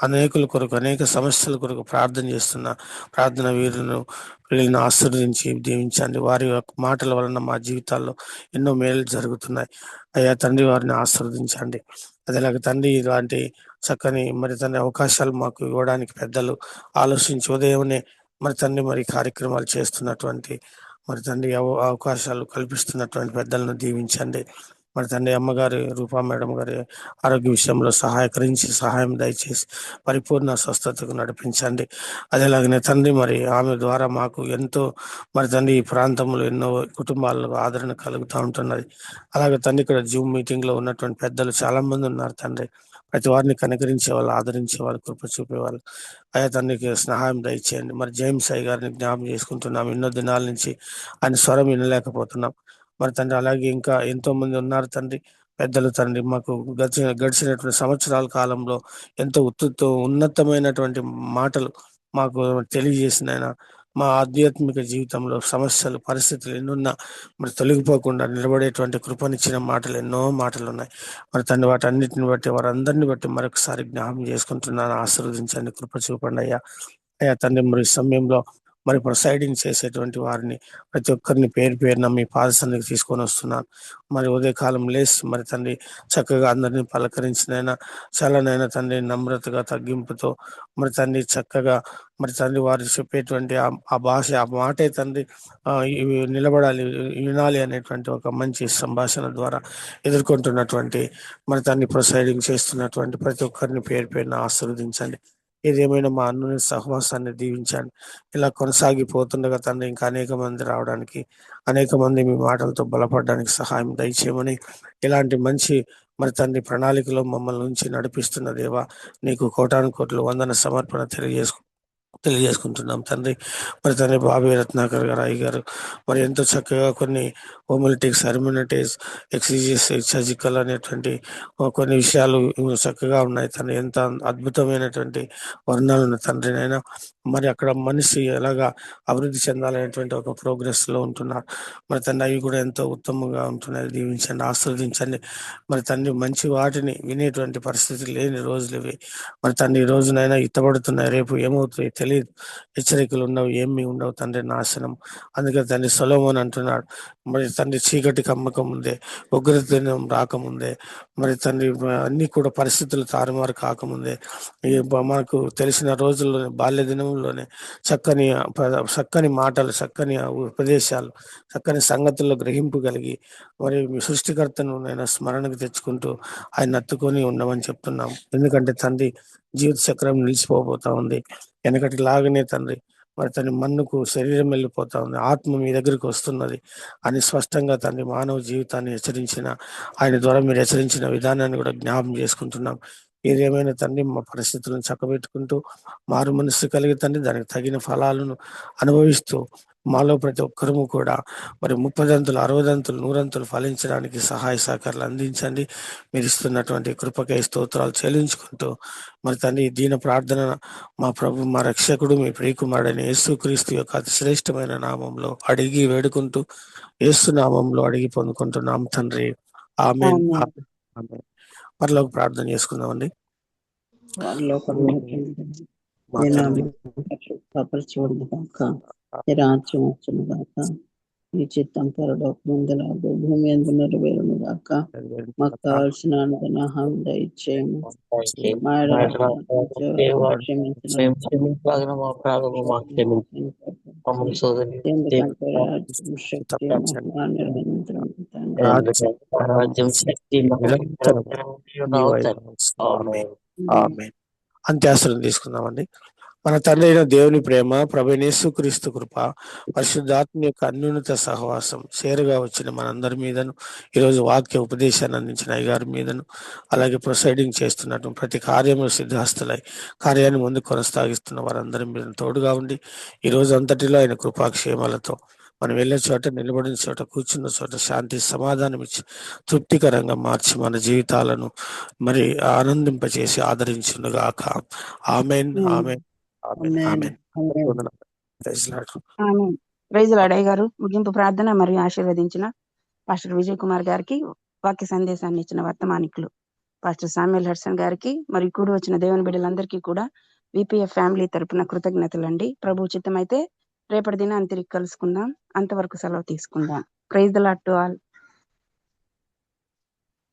Speaker 6: అనేకుల కొరకు అనేక సమస్యల కొరకు ప్రార్థన చేస్తున్న ప్రార్థన వీరులను వీళ్ళని ఆశీర్వదించి దీవించండి. వారి యొక్క మాటల వలన మా జీవితాల్లో ఎన్నో మేలు జరుగుతున్నాయి. అయ్యా తండ్రి వారిని ఆశీర్వదించండి. అదేలాగా తండ్రి ఇలాంటి చక్కని మరి తండ్రి అవకాశాలు మాకు ఇవ్వడానికి పెద్దలు ఆలోచించి ఉదయమే మరి తండ్రి మరి కార్యక్రమాలు చేస్తున్నటువంటి మరి తండ్రి అవకాశాలు కల్పిస్తున్నటువంటి పెద్దలను దీవించండి. మరి తండ్రి అమ్మగారి రూపా మేడం గారి ఆరోగ్య విషయంలో సహాయం దయచేసి పరిపూర్ణ స్వస్థతకు నడిపించండి. అదేలాగనే తండ్రి మరి ఆమె ద్వారా మాకు ఎంతో మరి తండ్రి ఈ ప్రాంతంలో ఎన్నో కుటుంబాలకు ఆదరణ కలుగుతూ ఉంటున్నది. అలాగే తండ్రి ఇక్కడ జూమ్ మీటింగ్ లో ఉన్నటువంటి పెద్దలు చాలా మంది ఉన్నారు తండ్రి. ప్రతి వారిని కనికరించే వాళ్ళు, ఆదరించే వాళ్ళు, కృప చూపేవాళ్ళు అయ్యా తండ్రికి సహాయం దయచేయండి. మరి జేమ్స్ అయ్య గారిని జ్ఞాపం చేసుకుంటున్నాం. ఎన్నో దినాల నుంచి ఆయన స్వరం వినలేకపోతున్నాం. మరి తండ్రి అలాగే ఇంకా ఎంతో మంది ఉన్నారు తండ్రి, పెద్దలు తండ్రి. మాకు గడిచినటువంటి సంవత్సరాల కాలంలో ఎంతో ఉన్నతమైనటువంటి మాటలు మాకు తెలియజేసిన ఆయన మా ఆధ్యాత్మిక జీవితంలో సమస్యలు, పరిస్థితులు ఎన్నున్నా మరి తొలగిపోకుండా నిలబడేటువంటి కృపనిచ్చిన మాటలు ఎన్నో మాటలు ఉన్నాయి. మరి తండ్రి వాటన్నిటిని బట్టి వారందరిని బట్టి మరొకసారి జ్ఞాపం చేసుకుంటున్నాను. ఆశీర్వదించండి, కృప చూపండి అయ్యా. అయ్యా తండ్రి మరి సమయంలో మరి ప్రొసైడింగ్ చేసేటువంటి వారిని ప్రతి ఒక్కరిని పేరు పేరున మీ పాదసన్నిధికి తీసుకొని వస్తున్నాను. మరి ఉదయకాలం లేసి మరి తండ్రి చక్కగా అందరినీ పలకరించినైనా చాలానైనా తండ్రి నమ్రతగా తగ్గింపుతో మరి తండ్రి చక్కగా మరి తండ్రి వారు చెప్పేటువంటి ఆ భాష, ఆ మాటే తండ్రి ఇవి నిలబడాలి, వినాలి అనేటువంటి ఒక మంచి సంభాషణ ద్వారా ఎదుర్కొంటున్నటువంటి మరి తండ్రి ప్రొసైడింగ్ చేస్తున్నటువంటి ప్రతి ఒక్కరిని పేరు పేరున ఆశీర్వదించండి. ఏదేమైనా మా అన్న సహవాసాన్ని దీవించండి. ఇలా కొనసాగిపోతుండగా తండ్రి ఇంకా అనేక మంది రావడానికి, అనేక మంది మీ మాటలతో బలపడడానికి సహాయం దయచేయమని, ఇలాంటి మంచి మరి తండ్రి ప్రణాళికలో మమ్మల్ని నుంచి నడిపిస్తున్న దేవా నీకు కోటాను కోట్లు వందన సమర్పణ తెలియజేసుకుంటున్నాం తండ్రి. మరి తండ్రి బాబీ రత్నాకర్ గారు అయ్య గారు మరి ఎంతో చక్కగా కొన్ని హోమిలిటిక్స్, హెర్మినటిక్స్, ఎక్సిజిస్, సర్జికల్ అనేటువంటి కొన్ని విషయాలు చక్కగా ఉన్నాయి తండ్రి. ఎంత అద్భుతమైనటువంటి వర్ణాలను తండ్రి నైనా మరి అక్కడ మనిషి ఎలాగా అభివృద్ధి చెందాలనేటువంటి ఒక ప్రోగ్రెస్ లో ఉంటున్నారు. మరి తండ్రి అవి కూడా ఎంతో ఉత్తమంగా ఉంటున్నాయి. దీవించండి, ఆస్వాదించండి. మరి తండ్రి మంచి వాటిని వినేటువంటి పరిస్థితి లేని రోజులు ఇవి. మరి తండ్రి ఈ రోజునైనా ఇత్తబడుతున్నాయి, రేపు ఏమవుతాయి తెలియదు. హెచ్చరికలు ఉండవు, ఏమీ ఉండవు తండ్రి, నాశనం. అందుకే తండ్రి సొలొమోన్ అంటున్నాడు, మరి తండ్రి చీకటి కమ్మకం ముందే, ఉగ్రదినం రాకముందే, మరి తండ్రి అన్ని కూడా పరిస్థితులు తారుమారు కాకముందే, మనకు తెలిసిన రోజుల్లో బాల్య దినంలోనే చక్కని మాటలు, చక్కని ఉపదేశాలు, చక్కని సంగతుల్లో గ్రహింపు కలిగి మరి మీ సృష్టికర్తను నేను స్మరణకు తెచ్చుకుంటూ ఆయన అత్తుకొని ఉండమని చెప్తున్నాం. ఎందుకంటే తండ్రి జీవిత చక్రం నిలిచిపోతా ఉంది. వెనకటి లాగానే తండ్రి మరి తన మన్నుకు శరీరం వెళ్ళిపోతా ఉంది, ఆత్మ మీ దగ్గరికి వస్తున్నది అని స్పష్టంగా తండ్రి మానవ జీవితాన్ని హెచ్చరించిన ఆయన ద్వారా మీరు హెచ్చరించిన విధానాన్ని కూడా జ్ఞాపం చేసుకుంటున్నాం. ఏదేమైనా తండ్రి మా పరిస్థితులను చక్కబెట్టుకుంటూ మారు మనస్సు కలిగి తండ్రి దానికి తగిన ఫలాలను అనుభవిస్తూ మాలో ప్రతి ఒక్కరము కూడా మరి 30 60 100 ఫలించడానికి సహాయ సహకారాలు అందించండి. మీరు ఇస్తున్నటువంటి కృపకై స్తోత్రాలు చెల్లించుకుంటూ మరి తండ్రి దీన ప్రార్థన మా ప్రభు, మా రక్షకుడు, మీ ప్రియకుమారుడైన యేసుక్రీస్తు యొక్క అతి శ్రేష్టమైన నామంలో అడిగి వేడుకుంటూ యేసు నామంలో అడిగి పొందుకుంటున్నాం తండ్రి. ఆమేన్. పరలోక ప్రార్థన చేసుకుందామండి. మా తండ్రి
Speaker 2: రాజ్యం వచ్చును గాక, మీ చిత్తం పరలోకమందులాగు భూమి యందు నెరవేరును గాక. మాకు కావాల్సిన అనుగ్రహం దయచేయము. మా
Speaker 6: రాజ్యం శక్తి అంత్యాసనం తీసుకుందామండి. మన తండ్రి అయిన దేవుని ప్రేమ, ప్రభువైన యేసుక్రీస్తు కృప, పరిశుద్ధాత్మ యొక్క అన్యోన్యత సహవాసం చేరుగా వచ్చిన మనందరి మీదను, ఈరోజు వాక్య ఉపదేశాన్ని అందించిన అయ్యగారి మీదను, అలాగే ప్రొసైడింగ్ చేస్తున్నట్టు ప్రతి కార్యములు సిద్ధాస్తులై కార్యాన్ని ముందు కొనసాగిస్తున్న వారందరి మీద తోడుగా ఉండి ఈ రోజు అంతటిలో ఆయన కృపాక్షేమాలతో మనం వెళ్ళే చోట, నిలబడిన చోట, కూర్చున్న చోట శాంతి సమాధానం ఇచ్చి తృప్తికరంగా మార్చి మన జీవితాలను మరి ఆనందింపచేసి ఆదరించునుగాక. ఆమేన్, ఆమేన్, ఆమేన్, ఆమేన్.
Speaker 5: Praise lord. అయ్య గారు ముగింపు ప్రార్థన మరియు ఆశీర్వదించిన పాస్టర్ విజయ్ కుమార్ గారికి, వాక్య సందేశాన్ని ఇచ్చిన వర్తమానికులు పాస్టర్ శామ్యూల్ హడ్సన్ గారికి, మరియు కూడి వచ్చిన దేవుని బిడ్డలందరికీ కూడా విపిఎఫ్ ఫ్యామిలీ తరపున కృతజ్ఞతలండి. ప్రభు చిత్తమైతే రేపటి దినాన్ని తిరిగి కలుసుకుందాం. అంతవరకు సెలవు తీసుకుందాం. Praise the lord to all.